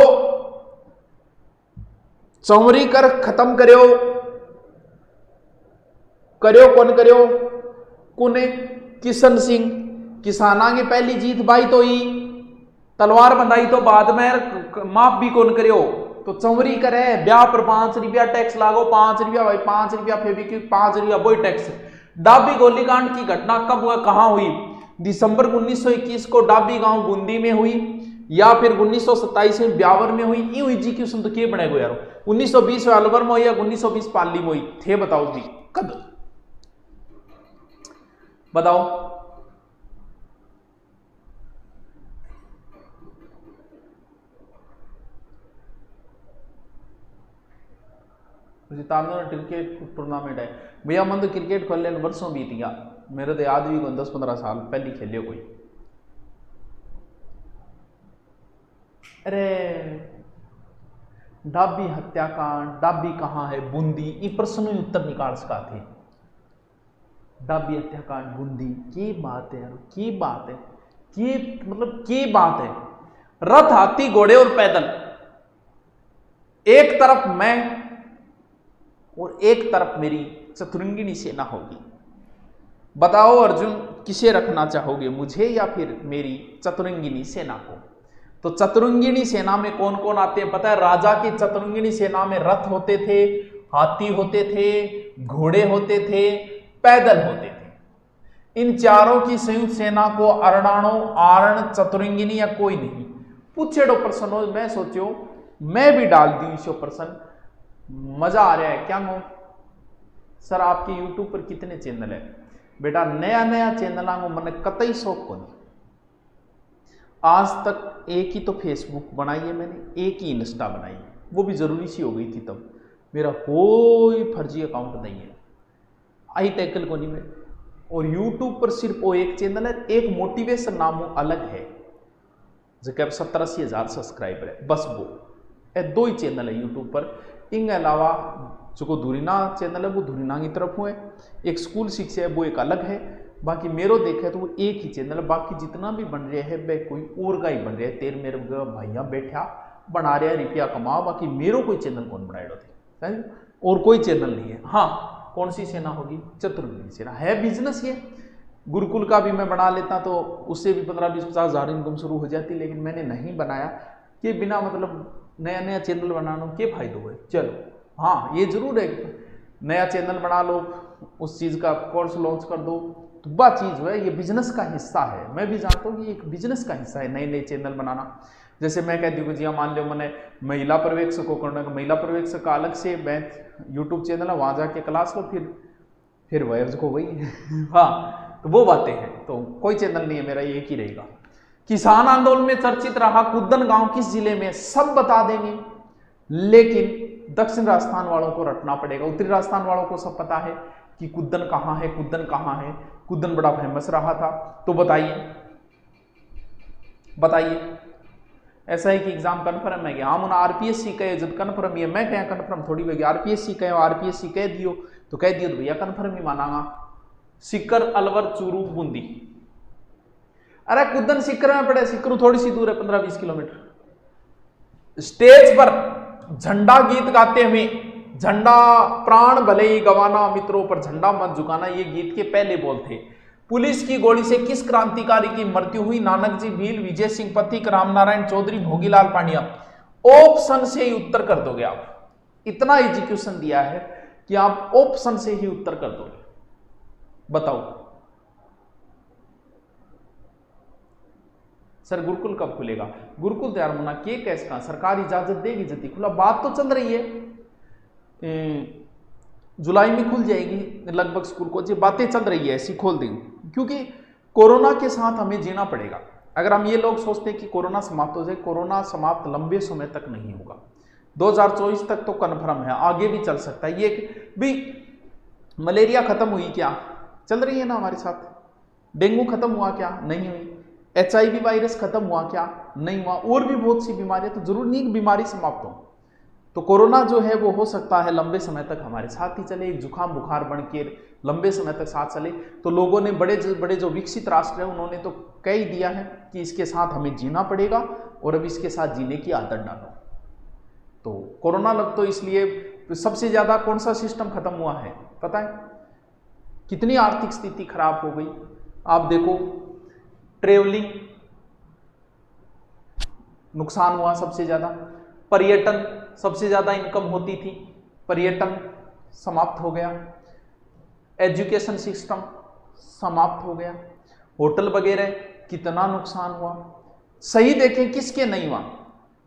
चौरी कर खत्म करो, करो कौन करो? कुने किशन सिंह। किसाना की पहली जीत भाई तो ही, तलवार बंधाई तो बाद में, माफ भी कौन करो? तो चौरी करे, ब्याह पर 5 रुपया टैक्स लागो, 5 रुपया भाई, 5 रुपया फेविक्विक, 5 रुपया वही टैक्स। डाबी गोलीकांड की घटना कब हुआ, कहां हुई? दिसंबर 1921 को डाबी गांव बूंदी में हुई, या फिर 1927 में ब्यावर में हुई। ये हुई जी क्वेश्चन तो क्या बनेगा यार? 1920 में अलवर में हुई या 1920 पाली में हुई थे? बताओ जी कब, बताओ। क्रिकेट टूर्नामेंट है भैया, मन तो क्रिकेट खेल लेने वर्षों बीत गया, मेरे तो याद भी 10-15 साल पहले खेले कोई। अरे डाबी हत्याकांड, डाबी कहां है? बूंदी। ये प्रश्न ही उत्तर निकाल सका थे। डाबी हत्याकांड बूंदी, की बात है यार, की बात है, की मतलब की बात है। रथ, हाथी, घोड़े और पैदल, एक तरफ मैं और एक तरफ मेरी चतुरंगिणी सेना होगी। बताओ अर्जुन, किसे रखना चाहोगे, मुझे या फिर मेरी चतुरंगिणी सेना को? तो चतुरंगिणी सेना में कौन कौन आते हैं पता है? राजा की चतुरंगिणी सेना में रथ होते थे, हाथी होते थे, घोड़े होते थे, पैदल होते थे। इन चारों की संयुक्त सेना को अरणाणो, आरण, चतुरंगिनी या कोई नहीं पूछे प्रश्न हो। मैं सोचो मैं भी डाल दी इस प्रश्न, मजा आ रहा है क्या? नो सर आपके यूट्यूब पर कितने चैनल है? बेटा नया नया चैनल को मैंने कतई शौक को नहीं। आज तक एक ही तो फेसबुक बनाई है मैंने, एक ही इंस्टा बनाई है, वो भी जरूरी सी हो गई थी तब। मेरा कोई फर्जी अकाउंट नहीं है, आई टैकल को नहीं मैं। और यूट्यूब पर सिर्फ वो एक चैनल है, एक मोटिवेशन नाम अलग है, जब 70-80 सब्सक्राइबर है, बस वो दो ही चैनल है यूट्यूब पर। इनके अलावा जो धुरीना चैनल है वो धुरीना की तरफ है, एक स्कूल शिक्षा है वो एक अलग है। बाकी मेरो देखे तो वो एक ही चैनल है। बाकी जितना भी बन रहा है वह कोई और का ही बन रहा है। तेरे मेरे भाइया बैठा बना रहा है, रुपया कमा। बाकी मेरो कोई चैनल कौन बनाएगा थे, और कोई चैनल नहीं है। हाँ कौन सी सेना होगी? चतुर्वेदी सेना है। बिजनेस ये गुरुकुल का भी मैं बना लेता तो उससे भी 15-20-50 हज़ार इनकम शुरू हो जाती, लेकिन मैंने नहीं बनाया कि बिना मतलब नया नया चैनल बनाना के फायदे हुए। चलो हाँ ये जरूर है, नया चैनल बना लो, उस चीज़ का कोर्स लॉन्च कर दो, तो वह चीज़ है, ये बिजनेस का हिस्सा है। मैं भी जानता हूँ कि एक बिजनेस का हिस्सा है नए नए चैनल बनाना। जैसे मैं कहती हूँ जी हाँ मान लो मैंने महिला पर्यवेक्षक को करना, महिला पर्यवेक्षक का अलग से मैं यूट्यूब चैनल है, वहाँ जाके क्लास लो, फिर वह को वही हाँ तो वो बातें हैं। तो कोई चैनल नहीं है मेरा, ये एक ही रहेगा। किसान आंदोलन में चर्चित रहा कुद्दन गांव किस जिले में, सब बता देंगे, लेकिन दक्षिण राजस्थान वालों को रटना पड़ेगा। उत्तरी राजस्थान वालों को सब पता है कि कुद्दन कहाँ है, कुद्दन कहाँ है। कुद्दन बड़ा फेमस रहा था, तो बताइए ऐसा है कि एग्जाम कन्फर्म है क्या? हम उन्हें आरपीएससी कहे जब कन्फर्म है, मैं क्या कन्फर्म थोड़ी होगी। आरपीएससी कहे, आरपीएससी कह दियो तो कह दियो तो भैया कन्फर्म ही मानागा। सिक्कर, अलवर, चूरू, बूंदी। अरे कुद्दन सिक्कर में पड़े, सिक्करू थोड़ी सी दूर है, 15-20 किलोमीटर। स्टेज पर झंडा गीत गाते हुए, झंडा प्राण भले ही गवाना मित्रों पर झंडा मत झुकाना, ये गीत के पहले बोल थे। पुलिस की गोली से किस क्रांतिकारी की मृत्यु हुई? नानक जी भील, विजय सिंह पथिक, रामनारायण चौधरी, भोगीलाल पांड्या। ऑप्शन से ही उत्तर कर दोगे आप। इतना एजुकेशन दिया है कि आप ऑप्शन से ही उत्तर कर दोगे। बताओ सर गुरुकुल कब खुलेगा? गुरुकुल तैयार होना के कैसे का सरकार इजाजत देगी जल्दी खुला? बात तो चल रही है, जुलाई में खुल जाएगी लगभग स्कूल को, जी बातें चल रही है ऐसी खोल देंगे, क्योंकि कोरोना के साथ हमें जीना पड़ेगा। अगर हम ये लोग सोचते हैं कि कोरोना समाप्त हो जाए, कोरोना समाप्त लंबे समय तक नहीं होगा। 2024 तक तो कन्फर्म है, आगे भी चल सकता है। ये भी मलेरिया खत्म हुई क्या? चल रही है ना हमारे साथ। डेंगू खत्म हुआ क्या? नहीं हुई। HIV वायरस खत्म हुआ क्या? नहीं हुआ। और भी बहुत सी बीमारियां, तो जरूर नहीं बीमारी समाप्त हो। तो कोरोना जो है वो हो सकता है लंबे समय तक हमारे साथ ही चले, एक जुकाम बुखार बन के लंबे समय तक साथ चले। तो लोगों ने बड़े जो विकसित राष्ट्र है उन्होंने तो कह ही दिया है कि इसके साथ हमें जीना पड़ेगा और अब इसके साथ जीने की आदत डालो। तो कोरोना लग तो इसलिए सबसे ज्यादा कौन सा सिस्टम खत्म हुआ है पता है? कितनी आर्थिक स्थिति खराब हो गई आप देखो। ट्रेवलिंग नुकसान हुआ सबसे ज्यादा, पर्यटन सबसे ज्यादा इनकम होती थी, पर्यटन समाप्त हो गया, एजुकेशन सिस्टम समाप्त हो गया, होटल वगैरह कितना नुकसान हुआ। सही देखें किसके नहीं हुआ?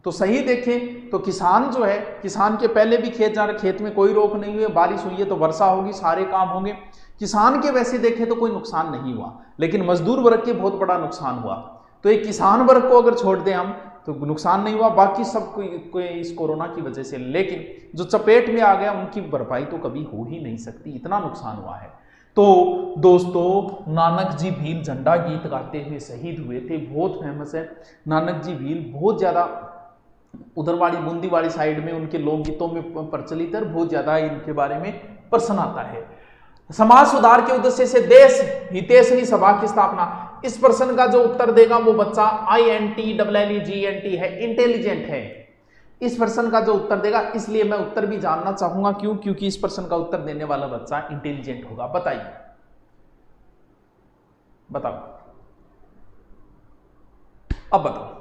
तो सही देखें तो किसान जो है, किसान के पहले भी खेत जा रहे, खेत में कोई रोक नहीं हुई, बारिश हुई है तो वर्षा होगी, सारे काम होंगे। किसान के वैसे देखें तो कोई नुकसान नहीं हुआ, लेकिन मजदूर वर्ग के बहुत बड़ा नुकसान हुआ। तो एक किसान वर्ग को अगर छोड़ दें हम तो नुकसान नहीं हुआ, बाकी सब कोई इस कोरोना की वजह से। लेकिन जो चपेट में आ गया उनकी भरपाई तो कभी हो ही नहीं सकती, इतना नुकसान हुआ है। तो दोस्तों नानक जी भील झंडा गीत गाते हुए शहीद हुए थे, बहुत फेमस है नानक जी भील। बहुत ज्यादा उधर वाली बूंदी वाली साइड में उनके लोकगीतों में प्रचलित है, बहुत ज्यादा इनके बारे में प्रश्न आता है। समाज सुधार के उद्देश्य से देश हितैषणी सभा की स्थापना, इस प्रश्न का जो उत्तर देगा वो बच्चा INTELLIGENT है, इंटेलिजेंट है। इस प्रश्न का जो उत्तर देगा, इसलिए मैं उत्तर भी जानना चाहूंगा। क्यों? क्योंकि इस प्रश्न का उत्तर देने वाला बच्चा इंटेलिजेंट होगा। बताइए, बताओ, अब बताओ।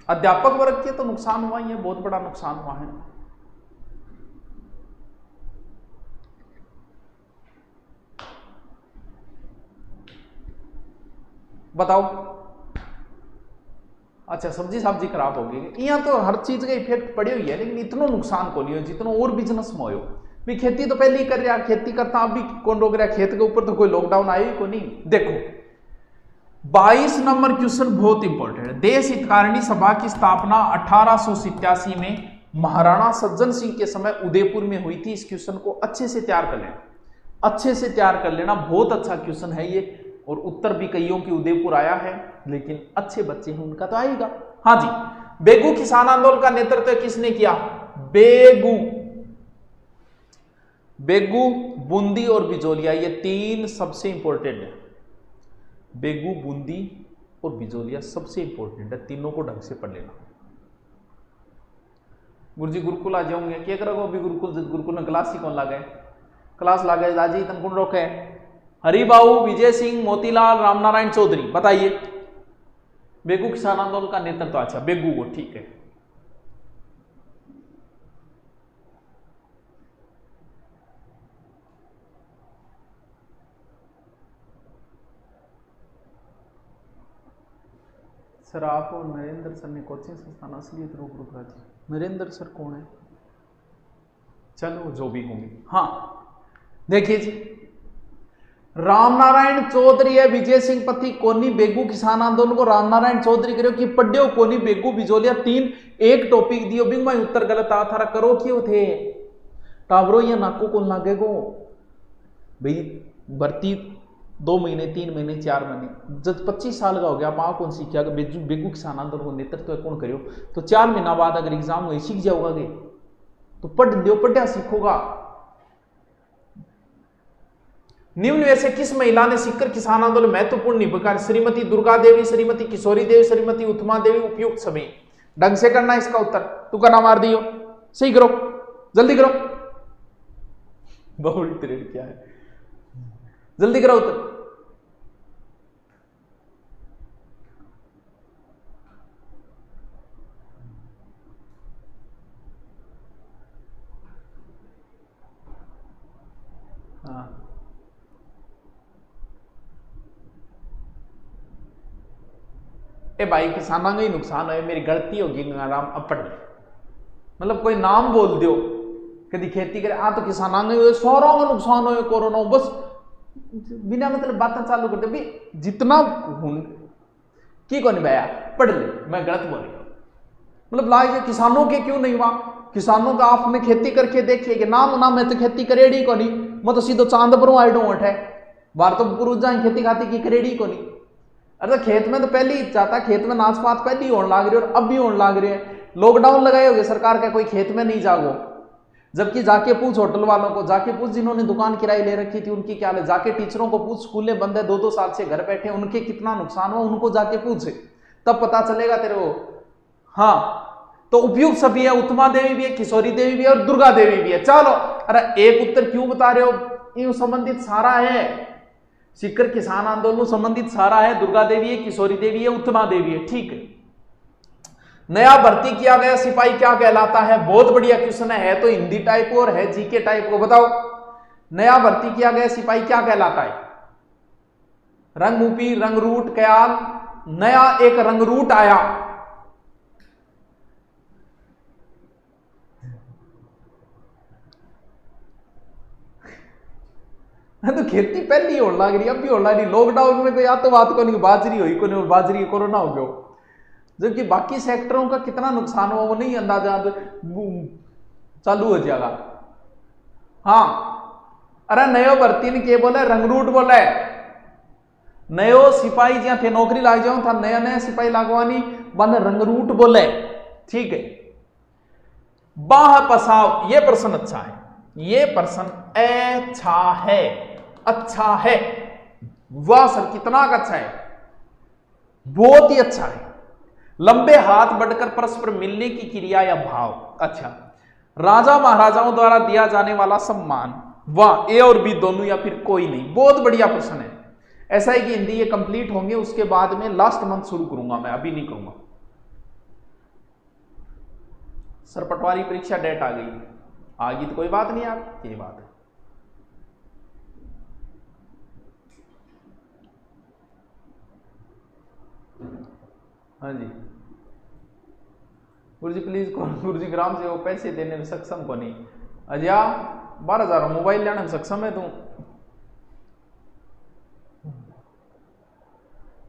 अध्यापक वर्ग के तो नुकसान हुआ, ये बहुत बड़ा नुकसान हुआ है। बताओ। अच्छा, सब्जी सब्जी खराब हो गई, यहाँ तो हर चीज का इफेक्ट पड़ी हुई है, लेकिन इतना नुकसान को नहीं हो जितना और बिजनेस में हो। भी खेती तो पहले ही कर रहा, खेती करता, अब भी कौन रोक रहा? खेत के ऊपर तो कोई लॉकडाउन आई को नहीं। देखो 22 नंबर क्वेश्चन बहुत इंपॉर्टेंट है। देश हितकारिणी सभा की स्थापना 1887 में महाराणा सज्जन सिंह के समय उदयपुर में हुई थी। इस क्वेश्चन को अच्छे से तैयार कर लेना, अच्छे से तैयार कर लेना, बहुत अच्छा क्वेश्चन है ये। और उत्तर भी कईयों की उदयपुर आया है, लेकिन अच्छे बच्चे हैं उनका तो आएगा। हाँ जी, बेगू किसान आंदोलन का नेतृत्व किसने किया? बेगू। बेगू, बूंदी और बिजोलिया, ये तीन सबसे इंपॉर्टेंट है। बेगू, बूंदी और बिजोलिया सबसे इंपॉर्टेंट है, तीनों को ढंग से पढ़ लेना। गुरुजी गुरुकुल आ जाऊंगे, क्या करोगे अभी? गुरुकुल में क्लास ही कौन ला गए? क्लास ला गए दाजी, तन कौन रोके? हरिबाबू, विजय सिंह, मोतीलाल, रामनारायण चौधरी। बताइए, बेगू किसान आंदोलन का नेतृत्व। अच्छा, बेगू को, ठीक है। सर आप और नरेंद्र सर ने कोचिंग संस्थान असलियत रूप रूप राजी। नरेंद्र सर कौन है? चलो जो भी होंगे। हाँ देखिए जी, रामनारायण चौधरी है, विजय सिंह पति कोनी। बेगू किसान आंदोलन को रामनारायण चौधरी करो कि पढ़ो कोनी। बेगू बिजोलिया तीन एक टॉपिक दियो, बिंग में उत्तर गलत आ थारा करो क्यों थे टावरो? ये नाको कौन लागे गो भाई? भर्ती 2 महीने 3 महीने 4 महीने, जब 25 साल का हो गया, आप कौन सीखा? बेगू किसान आंदोलन को नेतृत्व कौन करियो? तो 4 महीना बाद अगर एग्जाम हुए सीख जाओगे तो पढ़ दो, पढ़ा सीखोगा। निम्न में से किस महिला ने सीकर किसान आंदोलन महत्वपूर्ण निभा? श्रीमती दुर्गा देवी, श्रीमती किशोरी देवी, श्रीमती उत्तमा देवी। उपयुक्त सभी ढंग से करना इसका उत्तर। तू का नाम मार दियो, सही करो, जल्दी करो। बहुत ट्रेड क्या है, जल्दी करो उत्तर। हाँ ए भाई, किसाना का ही नुकसान है, मेरी गलती होगी गंगाराम अपड़। मतलब कोई नाम बोल दियो कभी खेती करे आ तो किसाना का सौरों का नुकसान हो, कोरोना बस बिना मतलब बातें चालू करते भी जितना की को नहीं भैया पढ़ ले। मैं गलत बोल रहा हूं, मतलब लाइए किसानों के क्यों नहीं हुआ? किसानों का आपने खेती करके देखिए कि नाम ना मैं तो खेती करेड़ी को नहीं, मैं तो सीधो चांद पर आई डोंट है बार तो पुरुष जाए खेती खाती की करेड़ी को नहीं। अरे तो खेत में तो पहले ही जाता, खेत में नाच पात पहले ही होने लग रही है और अब भी होने लग रही है। लॉकडाउन लगाए होगे सरकार का, कोई खेत में नहीं जागो, जबकि जाके पूछ होटल वालों को, जाके पूछ जिन्होंने दुकान किराए ले रखी थी उनकी क्या है, जाके टीचरों को पूछ, स्कूलें बंद है 2-2 साल से घर बैठे, उनके कितना नुकसान हुआ उनको जाके पूछ, तब पता चलेगा तेरे को। हाँ तो उपयुक्त सभी है, उत्तमा देवी भी है, किशोरी देवी भी है और दुर्गा देवी भी है। चलो, अरे एक उत्तर क्यों बता रहे हो? इन संबंधित सारा है, सीकर किसान आंदोलन संबंधित सारा है। दुर्गा देवी है, किशोरी देवी है, उत्तमा देवी है, ठीक है। नया भर्ती किया गया सिपाही क्या कहलाता है? बहुत बढ़िया क्वेश्चन है तो हिंदी टाइप और है जीके टाइप को। बताओ, नया भर्ती किया गया सिपाही क्या कहलाता है? रंगमूपी, रंगरूट, कयाल। नया एक रंगरूट आया, तो खेती पहली होने लग रही, अब भी होने लग रही। लॉकडाउन में कोई तो बात को नहीं, बाजरी हुई को नहीं और बाजरी कोरोना हो गया, जबकि बाकी सेक्टरों का कितना नुकसान हुआ वो नहीं अंदाजा चालू हो जाएगा। हाँ अरे नयो भर्ती ने क्या बोला? रंगरूट बोला है। नयो सिपाही जहां थे नौकरी लाग जाओ था, नया नया सिपाही लागवानी बन रंगरूट बोले, ठीक है। बाह पसाव, ये प्रश्न अच्छा है, ये प्रश्न अच्छा है, अच्छा है। वाह सर कितना अच्छा है, बहुत ही अच्छा है। लंबे हाथ बढ़कर परस्पर मिलने की क्रिया या भाव। अच्छा, राजा महाराजाओं द्वारा दिया जाने वाला सम्मान, वाह, ए और बी दोनों या फिर कोई नहीं। बहुत बढ़िया प्रश्न है। ऐसा है कि हिंदी ये कंप्लीट होंगे, उसके बाद में लास्ट मंथ शुरू करूंगा मैं, अभी नहीं करूंगा। सर पटवारी परीक्षा डेट आ गई तो कोई बात नहीं यार, ये बात है। हाँ जी गुरुजी प्लीज कौन, गुरुजी ग्राम से वो पैसे देने में सक्षम को नहीं। अजया 12,000 मोबाइल लेने में सक्षम है तू?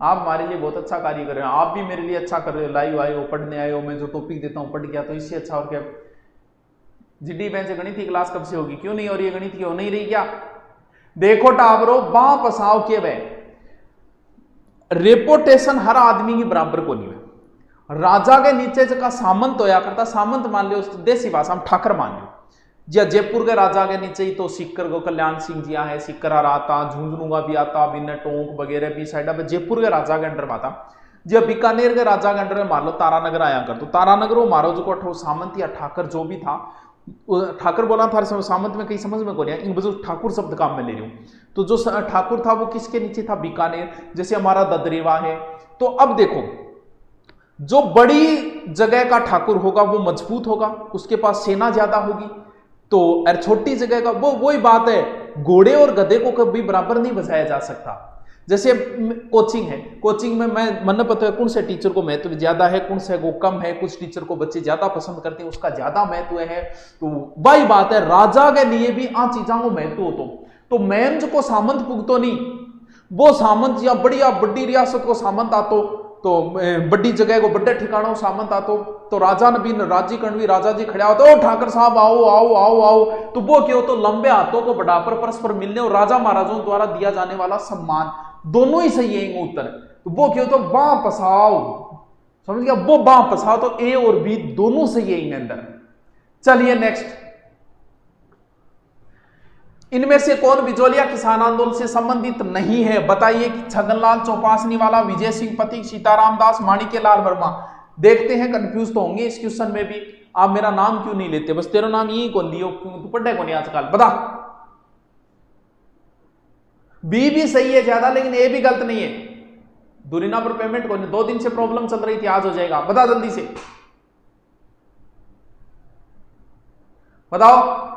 आप हमारे लिए बहुत अच्छा कार्य कर रहे हो, आप भी मेरे लिए अच्छा कर रहे हो। लाइव आए हो, पढ़ने आए हो, मैं जो टॉपिक देता हूं पढ़ गया, तो इससे अच्छा और क्या। जीडी बेंच गणित की क्लास कब से होगी? क्यों नहीं हो रही है गणित की? हो नहीं रही क्या? देखो टाबरो, बां पसाव के वे रेपुटेशन हर आदमी की बराबर को नहीं है। राजा के नीचे जगह सामंत होया करता, सामंत मान लियो, देसी भाषा में ठाकर मान लियो। जी जयपुर के राजा के नीचे ही तो सिक्कर को कल्याण सिंह जी है, सिक्करा आता, झुंझुनूंगा भी आता, बिना टोंक वगैरह भी साइड पे जयपुर के राजा के अंडर में आता। जब बीकानेर के राजा के अंडर में मान लो तारानगर आया कर, तो तारानगर वो मारो जो सामंत या ठाकर जो भी था, ठाकुर बोला था सामंत में कहीं समझ में को नहीं, इन ठाकुर शब्द काम में ले रही हूं। तो जो ठाकुर था वो किसके नीचे था? बीकानेर। जैसे हमारा ददरेवा है। तो अब देखो, जो बड़ी जगह का ठाकुर होगा वो मजबूत होगा, उसके पास सेना ज्यादा होगी। तो छोटी जगह का वो वही बात है, घोड़े और गधे को कभी बराबर नहीं बजाया जा सकता। जैसे कोचिंग है, कोचिंग में मैं मन पता है कौन से टीचर को महत्व ज्यादा है, कौन से को कम है, कुछ टीचर को बच्चे ज्यादा पसंद करते हैं, उसका ज्यादा महत्व है। तो वही बात है, राजा के लिए भी आ चीजों को महत्व हो। तो मेंज को सामंत पुगतो नहीं, वो सामंत या बढ़िया बड़ी रियासत को सामंत आतो, तो बड़ी जगह को बड़े ठिकानों सामंत आतो, तो राजा ने भी राजी कणवी राजा जी खड़े होते, ओ ठाकर साहब आओ आओ आओ आओ। तो वो क्यों? तो लंबे हाथों को बढ़ाकर परस्पर मिलने और राजा महाराजों द्वारा दिया जाने वाला सम्मान, दोनों ही सही है उत्तर। तो वो क्यों? तो बां पसाओ, समझ गया? वो बां पसाओ, तो ए और बी दोनों सही है इनके अंदर। चलिए नेक्स्ट, इनमें से कौन बिजोलिया किसान आंदोलन से संबंधित नहीं है? बताइए। छगनलाल चौपासनी वाला, विजय सिंह पति, सीताराम दास, माणिक्यलाल वर्मा। देखते हैं, कंफ्यूज तो होंगे इस क्वेश्चन में भी। आप मेरा नाम क्यों नहीं लेते? बस तेरा नाम यही को लियो, क्यों तू पढ़े को नहीं आजकल? बता। बी भी सही है ज्यादा, लेकिन ए भी गलत नहीं है। दुरीना पर पेमेंट को नहीं, 2 दिन से प्रॉब्लम चल रही थी, आज हो जाएगा। बता जल्दी से, बताओ।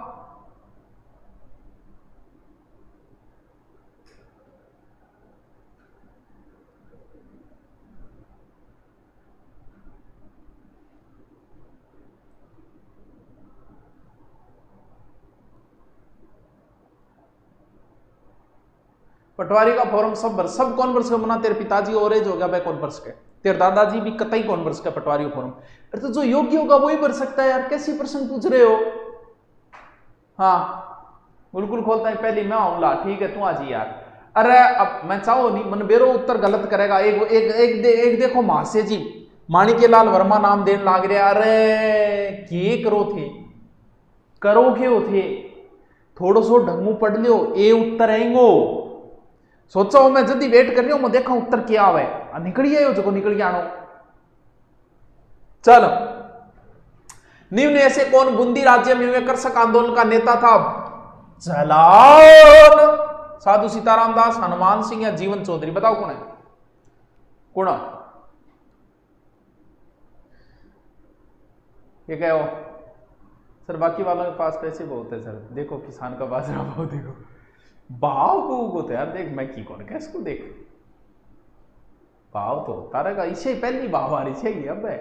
पटवारी का फॉर्म सब कौन वर्ष का बना? तेरे पिताजी ओरेज हो गया भाई कौन वर्ष के, तेरे दादाजी भी कतई कौन वर्ष का पटवारी का फॉर्म। अरे तो जो योग्य होगा वही भर सकता है यार, कैसी प्रश्न पूछ रहे हो? हाँ बिल्कुल खोलता है, पहली मैं आऊंगा, ठीक है तू आ जी यार। अरे अब मैं चाहो नहीं, मन बेरो उत्तर गलत करेगा। एक देखो महाशय जी, माणिक्यलाल वर्मा नाम देने लाग रहे। अरे के करो थे, करो के थे, थोड़ो सो ढंगू पढ़ लियो, ए उत्तर आएंगो। सोचो मैं जल्दी वेट कर रही हूं, मैं देखा उत्तर क्या आवे, निकल गया जो निकल गया आनो। चलो, निम्न ऐसे कौन बूंदी राज्य में कृषक आंदोलन का नेता था? जलाल, साधु सीताराम दास, हनुमान सिंह या जीवन चौधरी? बताओ कौन है? कौन? ये क्या हो सर? बाकी वालों के पास पैसे बहुत है सर। देखो किसान का बाजरा भाव देखो, भाव को तो यार देख, मैं की कौन कैसे को देख, भाव तो तारा का इसे पहली भाव आ रही चाहिए। अब है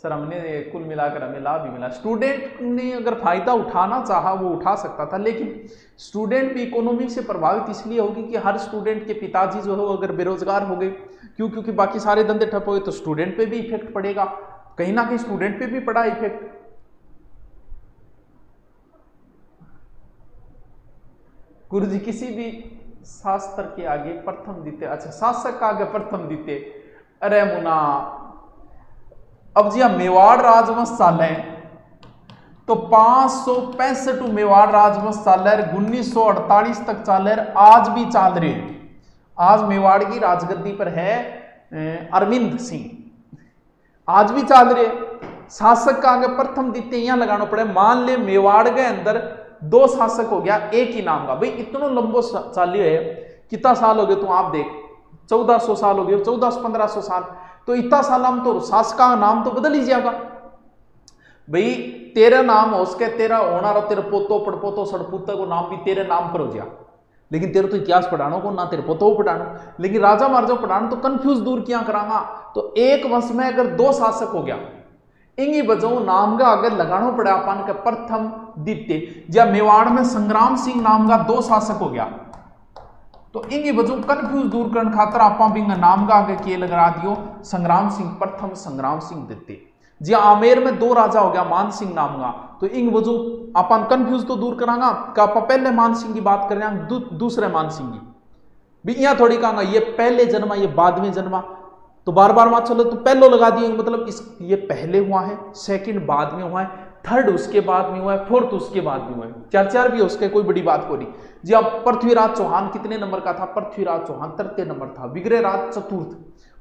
सर, हमने कुल मिलाकर हमें लाभ भी मिला। स्टूडेंट ने अगर फायदा उठाना चाहा वो उठा सकता था, लेकिन स्टूडेंट भी इकोनॉमी से प्रभावित इसलिए होगी कि हर स्टूडेंट के पिताजी जो है वो अगर बेरोजगार हो गए, क्योंकि बाकी सारे धंधे ठप हो गए, तो स्टूडेंट पे भी इफेक्ट पड़ेगा, कहीं ना कहीं स्टूडेंट पे भी पड़ा इफेक्ट। गुरुजी किसी भी शास्त्र के आगे प्रथम द्वितीय, अच्छा शासक का आगे प्रथम द्वितीय। अरे मुना, अब जी मेवाड़ राजवंश चाल है, तो 565 मेवाड़ राजवंश चाल है, 1948 तक चाल है, आज भी चाल रहे हैं। आज मेवाड़ की राजगद्दी पर है अरविंद सिंह, आज भी चल रहे। शासक का आगे प्रथम द्वितीय यहां लगाना पड़े। मान ले मेवाड़ के अंदर 2 शासक हो गया एक ही नाम का। भाई इतना लंबो चाल्य है, कितना साल हो गए, तू आप देख 1400 साल हो गए, 1400-1500 साल, तो इतना साल हम तो शासक का नाम तो बदल ही जाएगा। भाई तेरा नाम हो उसके तेरा होना रहा, तेरे पोतो पड़पोतो सड़पुता को नाम भी तेरे नाम पर हो जाए, लेकिन तेरे तो इतिहास पढ़ानो को ना, तेरे पोतो पढ़ानो, लेकिन राजा महाराजा पढ़ानो तो कंफ्यूज दूर किया करांगा। तो एक वंश में अगर 2 शासक हो गया, इंगी बजाओ नाम का अगर लगाना पड़ा अपन के प्रथम द्वितीय, या मेवाड़ में संग्राम सिंह नाम का 2 शासक हो गया, तो इंगी बजाओ कंफ्यूज दूर करने खातर आप भी नाम का आगे के लगा दियो संग्राम सिंह प्रथम, संग्राम सिंह द्वितीय। जी आमेर में 2 राजा हो गया मान सिंह नाम का, तो इंग वजू अपन कंफ्यूज तो दूर करांगा का आप पहले मान सिंह की बात कर रहे हैं, दूसरे मान सिंह की भी यहां थोड़ी कहांगा ये पहले जन्मा ये बाद में जन्मा, तो बार बार मत चलो, तो पहले लगा दिए मतलब इस ये पहले हुआ है, सेकंड बाद में हुआ है, थर्ड उसके बाद में हुआ है, फोर्थ उसके बाद में हुआ है, 4 भी उसके कोई बड़ी बात को नहीं। जी अब पृथ्वीराज चौहान कितने नंबर का था? पृथ्वीराज चौहान 3 नंबर था, विग्रहराज चतुर्थ,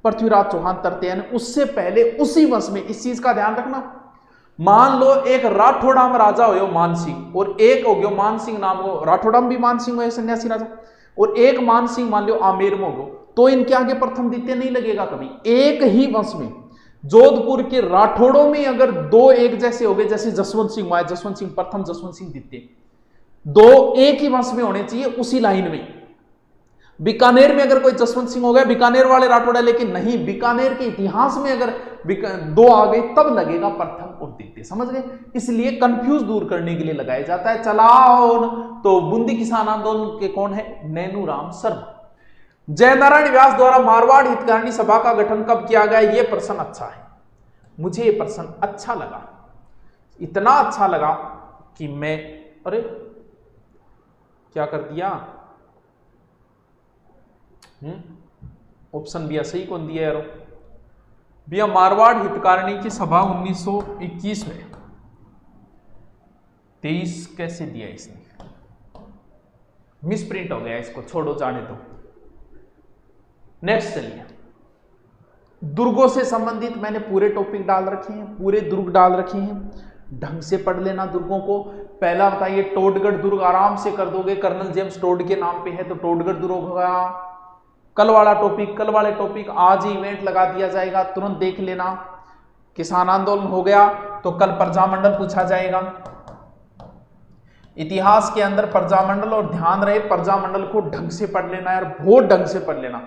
पृथ्वीराज चौहान 3, यानी उससे पहले उसी वंश में। इस चीज का ध्यान रखना। मान लो एक राठौड़ा में राजा हो मान सिंह और एक हो गया मान सिंह नाम हो, राठौड़ा में भी मान सिंह हो सन्यासी राजा, और एक मान सिंह मान लो आमेर में हो, तो इनके आगे प्रथम द्वितीय नहीं लगेगा कभी। एक ही वंश में जोधपुर के राठौड़ों में अगर 2 एक जैसे हो गए, जैसे जसवंत सिंह हुआ है, जसवंत सिंह प्रथम, जसवंत सिंह द्वितीय, 2 एक ही वंश में होने चाहिए उसी लाइन में। बीकानेर में अगर कोई जसवंत सिंह हो गया, बीकानेर वाले राठौड़ा, लेकिन नहीं, बीकानेर के इतिहास में अगर 2 आ गए तब लगेगा प्रथम और द्वितीय, समझ गए? इसलिए कंफ्यूज दूर करने के लिए लगाया जाता है। चलाओ तो बूंदी किसान आंदोलन के कौन है? नैनूराम शर्मा। जयनारायण व्यास द्वारा मारवाड़ हितकारिणी सभा का गठन कब किया गया? यह प्रश्न अच्छा है, मुझे यह प्रश्न अच्छा लगा, इतना अच्छा लगा कि मैं अरे क्या कर दिया, ऑप्शन भी सही कौन दिया यारो भैया। मारवाड़ हितकारिणी की सभा 1921 में, 23 कैसे दिया इसने, मिसप्रिंट हो गया, इसको छोड़ो जाने दो। नेक्स्ट चलिए, दुर्गों से संबंधित मैंने पूरे टॉपिक डाल रखे हैं, पूरे दुर्ग डाल रखे हैं, ढंग से पढ़ लेना दुर्गों को। पहला बताइए टोडगढ़ दुर्ग, आराम से कर दोगे, कर्नल जेम्स टोड के नाम पे है तो टोडगढ़ दुर्ग होगा। कल वाला टॉपिक, कल वाले टॉपिक आज ही इवेंट लगा दिया जाएगा, तुरंत देख लेना। किसान आंदोलन हो गया तो कल प्रजामंडल पूछा जाएगा। इतिहास के अंदर प्रजामंडल, और ध्यान रहे प्रजामंडल को ढंग से पढ़ लेना यार, बहुत ढंग से पढ़ लेना।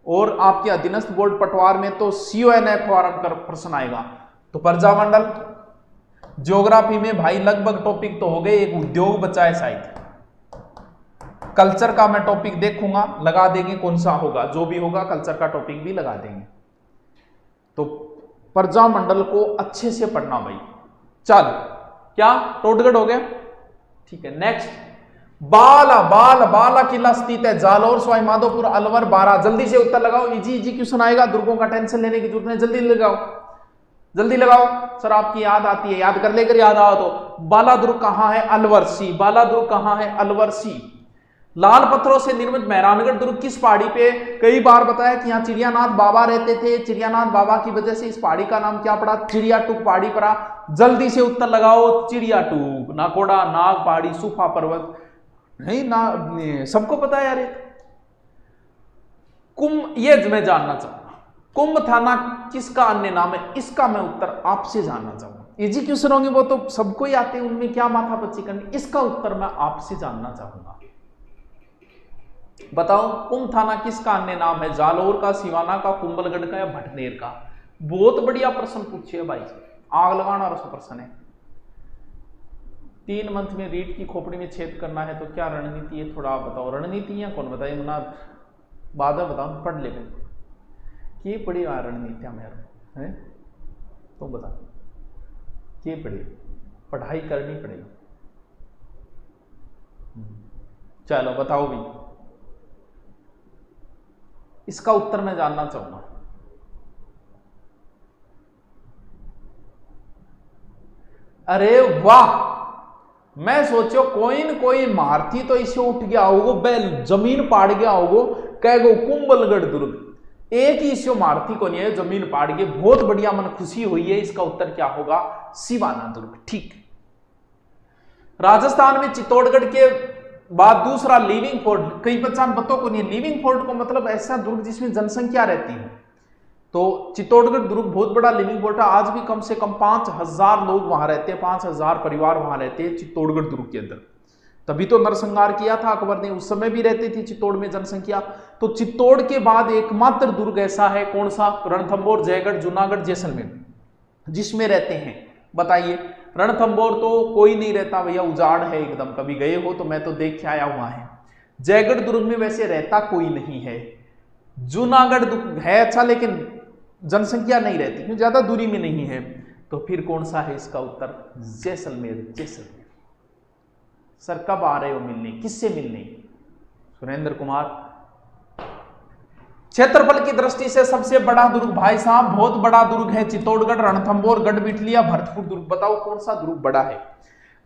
और आपके अधीनस्थ बोर्ड पटवार में तो CONF कर प्रश्न आएगा, तो प्रजामंडल। ज्योग्राफी में भाई लगभग टॉपिक तो हो गए, एक उद्योग बचा है शायद। कल्चर का मैं टॉपिक देखूंगा, लगा देंगे कौन सा होगा, जो भी होगा कल्चर का टॉपिक भी लगा देंगे। तो प्रजामंडल को अच्छे से पढ़ना भाई। चल क्या टोडगढ़ हो गया, ठीक है। नेक्स्ट, बाला किला स्थित है जालौर, सवाई माधोपुर, अलवर, बारा। जल्दी से उत्तर लगाओ, इजी क्वेश्चन आएगा, दुर्गों का टेंशन लेने की जरूरत नहीं, जल्दी लगाओ, जल्दी लगाओ। सर आपकी याद आती है, याद कर लेकर याद आओ तो। बाला दुर्ग कहां है? अलवर, सी। बाला दुर्ग कहां है? अलवर, सी। लाल पत्थरों से निर्मित मेहरानगढ़ दुर्ग किस पहाड़ी पे? कई बार बताया कि यहाँ चिड़ियानाथ बाबा रहते थे, चिड़ियानाथ बाबा की वजह से इस पहाड़ी का नाम क्या पड़ा? चिड़ियाटूक पहाड़ी पड़ा। जल्दी से उत्तर लगाओ, चिड़ियाटूक। नाकोड़ा, नाग पहाड़ी, सूफा पर्वत, नहीं ना, सबको पता है यार। कुंभ, ये मैं जानना चाहूंगा, कुंभ थाना किसका अन्य नाम है? इसका मैं उत्तर आपसे जानना चाहूंगा। इजी क्वेश्चन होंगे वो तो सबको ही आते हैं, उनमें क्या माथापच्ची करनी। इसका उत्तर मैं आपसे जानना चाहूंगा, बताओ कुंभ थाना किसका अन्य नाम है? जालौर का, सिवाना का, कुंभलगढ़ का या भटनेर का? बहुत बढ़िया प्रश्न पूछिए भाई, आग लगाना और प्रश्न है। 3 मंथ में रीढ़ की खोपड़ी में छेद करना है तो क्या रणनीति है? थोड़ा आप बताओ, रणनीति है कौन बताइए मुना, बाद में बताओ, पढ़ ले कि पढ़ी रणनीति मेरे है, तुम बता कि पढ़ी, पढ़ाई करनी पड़ेगी। चलो बताओ भी, इसका उत्तर मैं जानना चाहूंगा। अरे वाह, मैं सोचो कोई मारती तो इसे उठ गया होगो, बैल जमीन पाड़ गया होगो, कह गो कुंभलगढ़ दुर्ग। एक ही इसो मारती को नहीं है जमीन पाड़ के, बहुत बढ़िया मन खुशी हुई है। इसका उत्तर क्या होगा? सिवाना दुर्ग। ठीक। राजस्थान में चित्तौड़गढ़ के बाद दूसरा लिविंग फोर्ट, कई पहचान बतों को नहीं। लिविंग फोर्ट को मतलब ऐसा दुर्ग जिसमें जनसंख्या रहती है। तो चित्तौड़गढ़ दुर्ग बहुत बड़ा लिविंग फोर्ट है। आज भी कम से कम 5000 लोग वहां रहते हैं, 5000 परिवार वहां रहते हैं चित्तौड़गढ़ दुर्ग के अंदर। तभी तो नरसंहार किया था अकबर ने, उस समय भी रहती थी चित्तौड़ में जनसंख्या। तो चित्तौड़ के बाद एकमात्र दुर्ग ऐसा है, कौन सा? रणथंभौर, जयगढ़, जूनागढ़, जैसलमेर, जिसमें रहते हैं। बताइए। रणथंभौर तो कोई नहीं रहता भैया, उजाड़ है एकदम। कभी गए हो तो मैं तो देख के आया हुआ है। जयगढ़ दुर्ग में वैसे रहता कोई नहीं है। जूनागढ़ दुर्ग है अच्छा, लेकिन जनसंख्या नहीं रहती क्यों, ज्यादा दूरी में नहीं है। तो फिर कौन सा है इसका उत्तर? जैसलमेर। जैसलमेर। सर कब आ रहे हो मिलने? किससे मिलने? सुरेंद्र कुमार। क्षेत्रफल की दृष्टि से सबसे बड़ा दुर्ग भाई साहब, बहुत बड़ा दुर्ग है चित्तौड़गढ़, रणथंभौर, गढ़बिटलिया, भरतपुर दुर्ग। बताओ कौन सा दुर्ग बड़ा है?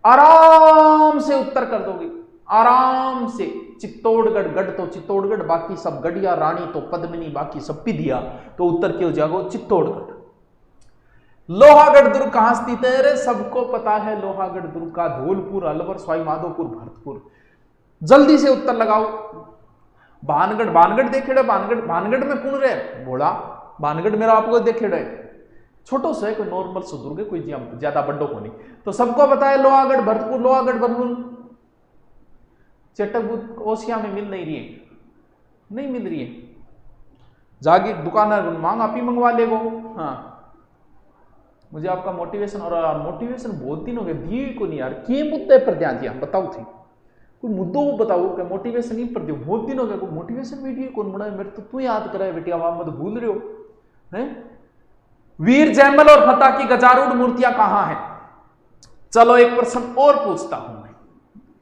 आराम से उत्तर कर दोगे, आराम से। चित्तौड़गढ़, गढ़ तो चित्तौड़गढ़, बाकी सब गढ़िया, रानी तो पद्मिनी, बाकी सब पिधिया। तो उत्तर क्यों जागो? चित्तौड़गढ़। लोहागढ़ दुर्ग कहां स्थित है? अरे सबको पता है लोहागढ़ दुर्ग का, धौलपुर, अलवर, सवाईमाधोपुर, भरतपुर। जल्दी से उत्तर लगाओ। भानगढ़, भानगढ़ देखेड़े? भानगढ़, भानगढ़ में कौन रहे? भोला। भानगढ़ मेरा आपको देखेड़े छोटो सा है, कोई नॉर्मल सो दुर्ग है, कोई ज्यादा बड्डो को नहीं। तो सबको पता है लोहागढ़, भरतपुर, लोहागढ़, भरतपुर। चटक ओसिया में मिल नहीं रही है, नहीं मिल रही है। जाके दुकानदार मांग आप ही मंगवा लेगो। हाँ, मुझे आपका मोटिवेशन, और मोटिवेशन बहुत दिन हो गए दिए को नहीं यार। के मुद्दे पर ध्यान दिया बताओ थी, कोई मुद्दों को बताओ क्या मोटिवेशन नहीं पर दियो। बहुत दिन हो गया कोई मोटिवेशन वीडियो कौन बना है? मेरे तो तू याद करा है बेटिया, वहां मत भूल रहे हो हैं। वीर जयमल और फतेह की गजारूढ़ मूर्तियां कहां हैं? चलो एक प्रश्न और पूछता हूं मैं,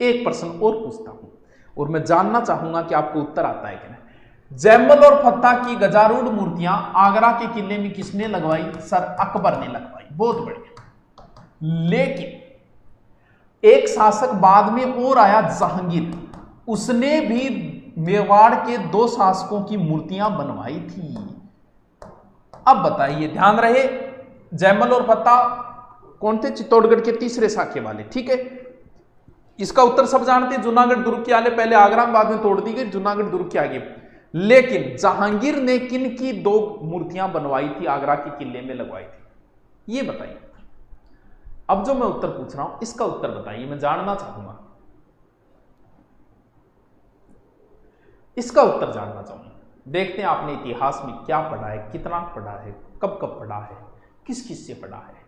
एक प्रश्न और पूछता हूं, और मैं जानना चाहूंगा कि आपको उत्तर आता है कि नहीं। जयमल और फतेह की गजारूढ़ मूर्तियां आगरा के किले में किसने लगवाई? सर अकबर ने लगवाई। बहुत बढ़िया। लेकिन एक शासक बाद में और आया जहांगीर, उसने भी मेवाड़ के 2 शासकों की मूर्तियां बनवाई थी। अब बताइए, ध्यान रहे, जयमल और फतेह कौन थे? चित्तौड़गढ़ के तीसरे शाखे वाले। ठीक है, इसका उत्तर सब जानते हैं। जूनागढ़ दुर्ग के आले पहले आगरा में, बाद में तोड़ दी गई, जूनागढ़ दुर्ग के आगे। लेकिन जहांगीर ने किन की 2 मूर्तियां बनवाई थी, आगरा के किले में लगवाई थी? ये बताइए। अब जो मैं उत्तर पूछ रहा हूं इसका उत्तर बताइए, मैं जानना चाहूंगा, इसका उत्तर जानना चाहूंगा। देखते हैं आपने इतिहास में क्या पढ़ा है, कितना पढ़ा है, कब कब पढ़ा है, किस किस से पढ़ा है।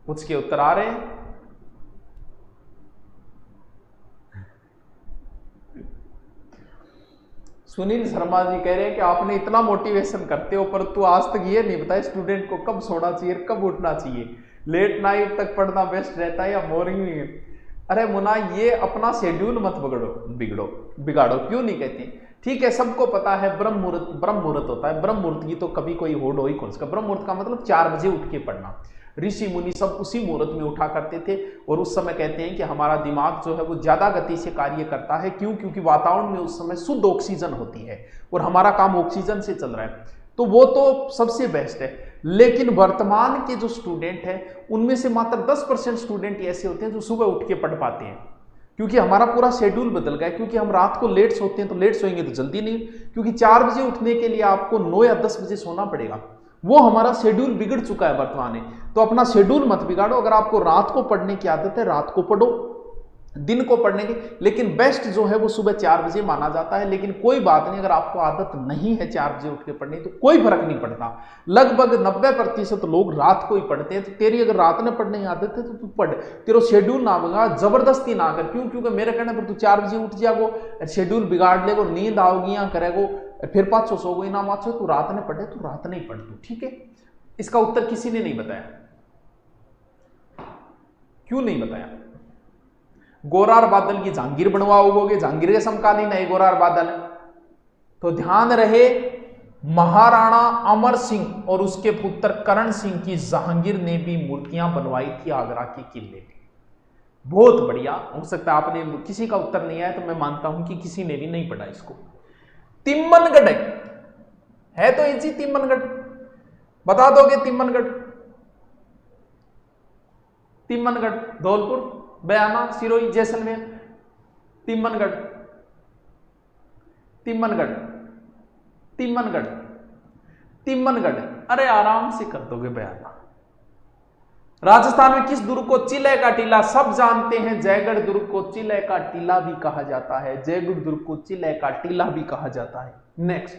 कुछ के उत्तर आ रहे हैं? सुनील शर्मा जी कह रहे हैं कि आपने इतना मोटिवेशन करते हो परंतु आज तक ये नहीं बताया स्टूडेंट को कब सोना चाहिए, कब उठना चाहिए, लेट नाइट तक पढ़ना बेस्ट रहता है या मॉर्निंग। अरे मुन्ना, ये अपना शेड्यूल मत बिगाड़ो। क्यों नहीं कहते? ठीक है, सबको पता है ब्रह्म मुहूर्त होता है। ब्रह्म मुहूर्त की तो कभी कोई होड़ हो ही कौन सा। ब्रह्म मुहूर्त का मतलब 4 बजे उठ के पढ़ना। ऋषि मुनि सब उसी मुहूर्त में उठा करते थे, और उस समय कहते हैं कि हमारा दिमाग जो है वो ज्यादा गति से कार्य करता है। क्यों? क्योंकि वातावरण में उस समय शुद्ध ऑक्सीजन होती है और हमारा काम ऑक्सीजन से चल रहा है, तो वो तो सबसे बेस्ट है। लेकिन वर्तमान के जो स्टूडेंट हैं उनमें से मात्र 10% स्टूडेंट ऐसे होते हैं जो सुबह उठ के पढ़ पाते हैं, क्योंकि हमारा पूरा शेड्यूल बदल गया है। क्योंकि हम रात को लेट सोते हैं, तो लेट सोएंगे तो जल्दी नहीं, क्योंकि 4 बजे उठने के लिए आपको 9 या 10 बजे सोना पड़ेगा। वो हमारा शेड्यूल बिगड़ चुका है वर्तमान में। तो अपना शेड्यूल मत बिगाड़ो। अगर आपको रात को पढ़ने की आदत है, रात को पढ़ो, दिन को पढ़ने की, लेकिन बेस्ट जो है वो सुबह 4 बजे माना जाता है। लेकिन कोई बात नहीं, अगर आपको आदत नहीं है 4 बजे उठ के पढ़ने तो कोई फर्क नहीं पड़ता। लगभग 90% लोग रात को ही पढ़ते हैं। तो तेरी अगर रात में पढ़ने की आदत है तो तू पढ़, तेरा शेड्यूल ना बिगाड़, जबरदस्ती ना कर। क्यों? क्योंकि मेरे कहने पर तू 4 बजे उठ जाएगो, शेड्यूल बिगाड़ लेगो, नींद आओगी या करेगो, फिर पाछो सो गई ना माछो, तू रात ने पढ़े, तू रात नहीं पढ़ तू। ठीक है, इसका उत्तर किसी ने नहीं बताया। क्यों नहीं बताया? गोरार बादल की जहांगीर बनवाओगे, जहांगीर के समकालीन है गोरार बादल। तो ध्यान रहे, महाराणा अमर सिंह और उसके पुत्र करण सिंह की जहांगीर ने भी मूर्तियां बनवाई थी आगरा के किले में। बहुत बढ़िया। हो सकता है आपने किसी का उत्तर नहीं आया तो मैं मानता हूं कि किसी ने भी नहीं पढ़ा इसको। तिम्मनगढ़ है तो इजी, तिम्मनगढ़ बता दोगे। तिम्मनगढ़, तिम्मनगढ़ धौलपुर, बयाना, सिरोही, जैसलमेर। तिम्मनगढ़, तिम्मनगढ़, तिम्मनगढ़, तिम्मनगढ़। अरे आराम से कर दोगे बयाना। राजस्थान में किस दुर्ग को चिल्ले का टीला? सब जानते हैं जयगढ़ दुर्ग को चिल्ले का टीला भी कहा जाता है। जयगढ़ दुर्ग को चिल्ले का टीला भी कहा जाता है। नेक्स्ट,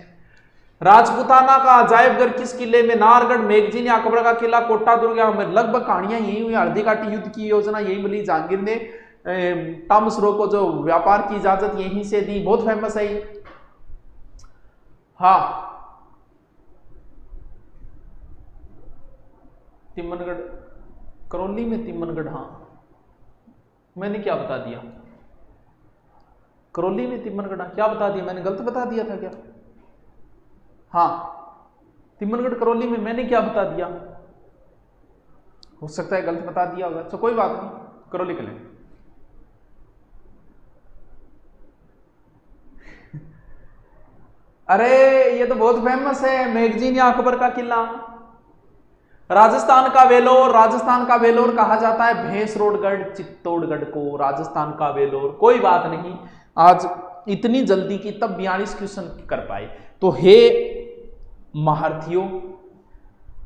राजपुताना का अजायबघर किस किले में? नाहरगढ़, मैगजीनी, अकबर का किला, कोटा दुर्ग। में लगभग कहानियां यही हुई। हल्दी घाटी युद्ध की योजना यही मिली। जहांगीर ने टॉमस रो को जो व्यापार की इजाजत यहीं से दी। बहुत फेमस है ये। हाँ, तिम्मनगढ़, करौली में तिम्मनगढ़। हाँ, मैंने क्या बता दिया? करौली में तिम्मनगढ़ क्या बता दिया? मैंने गलत बता दिया था क्या? हाँ, तिम्मनगढ़ करौली में। मैंने क्या बता दिया? हो सकता है गलत बता दिया होगा, तो कोई बात नहीं, करौली किले। अरे ये तो बहुत फेमस है, मैगजीन या अकबर का किला। राजस्थान का वेलोर, राजस्थान का वेलोर कहा जाता है भैंसरोडगढ़ चित्तौड़गढ़ को। राजस्थान का वेलोर। कोई बात नहीं, आज इतनी जल्दी की तब 42 क्वेश्चन कर पाए। तो हे महारथियों,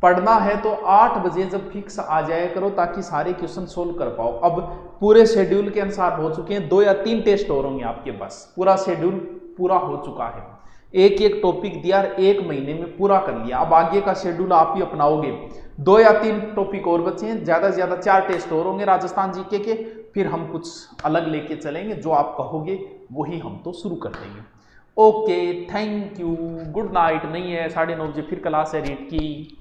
पढ़ना है तो 8 बजे जब फिक्स आ जाया करो ताकि सारे क्वेश्चन सोल्व कर पाओ। अब पूरे शेड्यूल के अनुसार हो चुके हैं। 2 या 3 टेस्ट और होंगे आपके पास। पूरा शेड्यूल पूरा हो चुका है। एक एक टॉपिक दिया, 1 महीने में पूरा कर लिया। अब आगे का शेड्यूल आप ही अपनाओगे। 2 या 3 टॉपिक और बचे हैं। ज्यादा से ज्यादा 4 टेस्ट और होंगे राजस्थान जीके के। फिर हम कुछ अलग लेके चलेंगे। जो आप कहोगे वही हम तो शुरू कर देंगे। Okay, thank you, good night. नहीं है 9:30 बजे फिर क्लास है रीट की।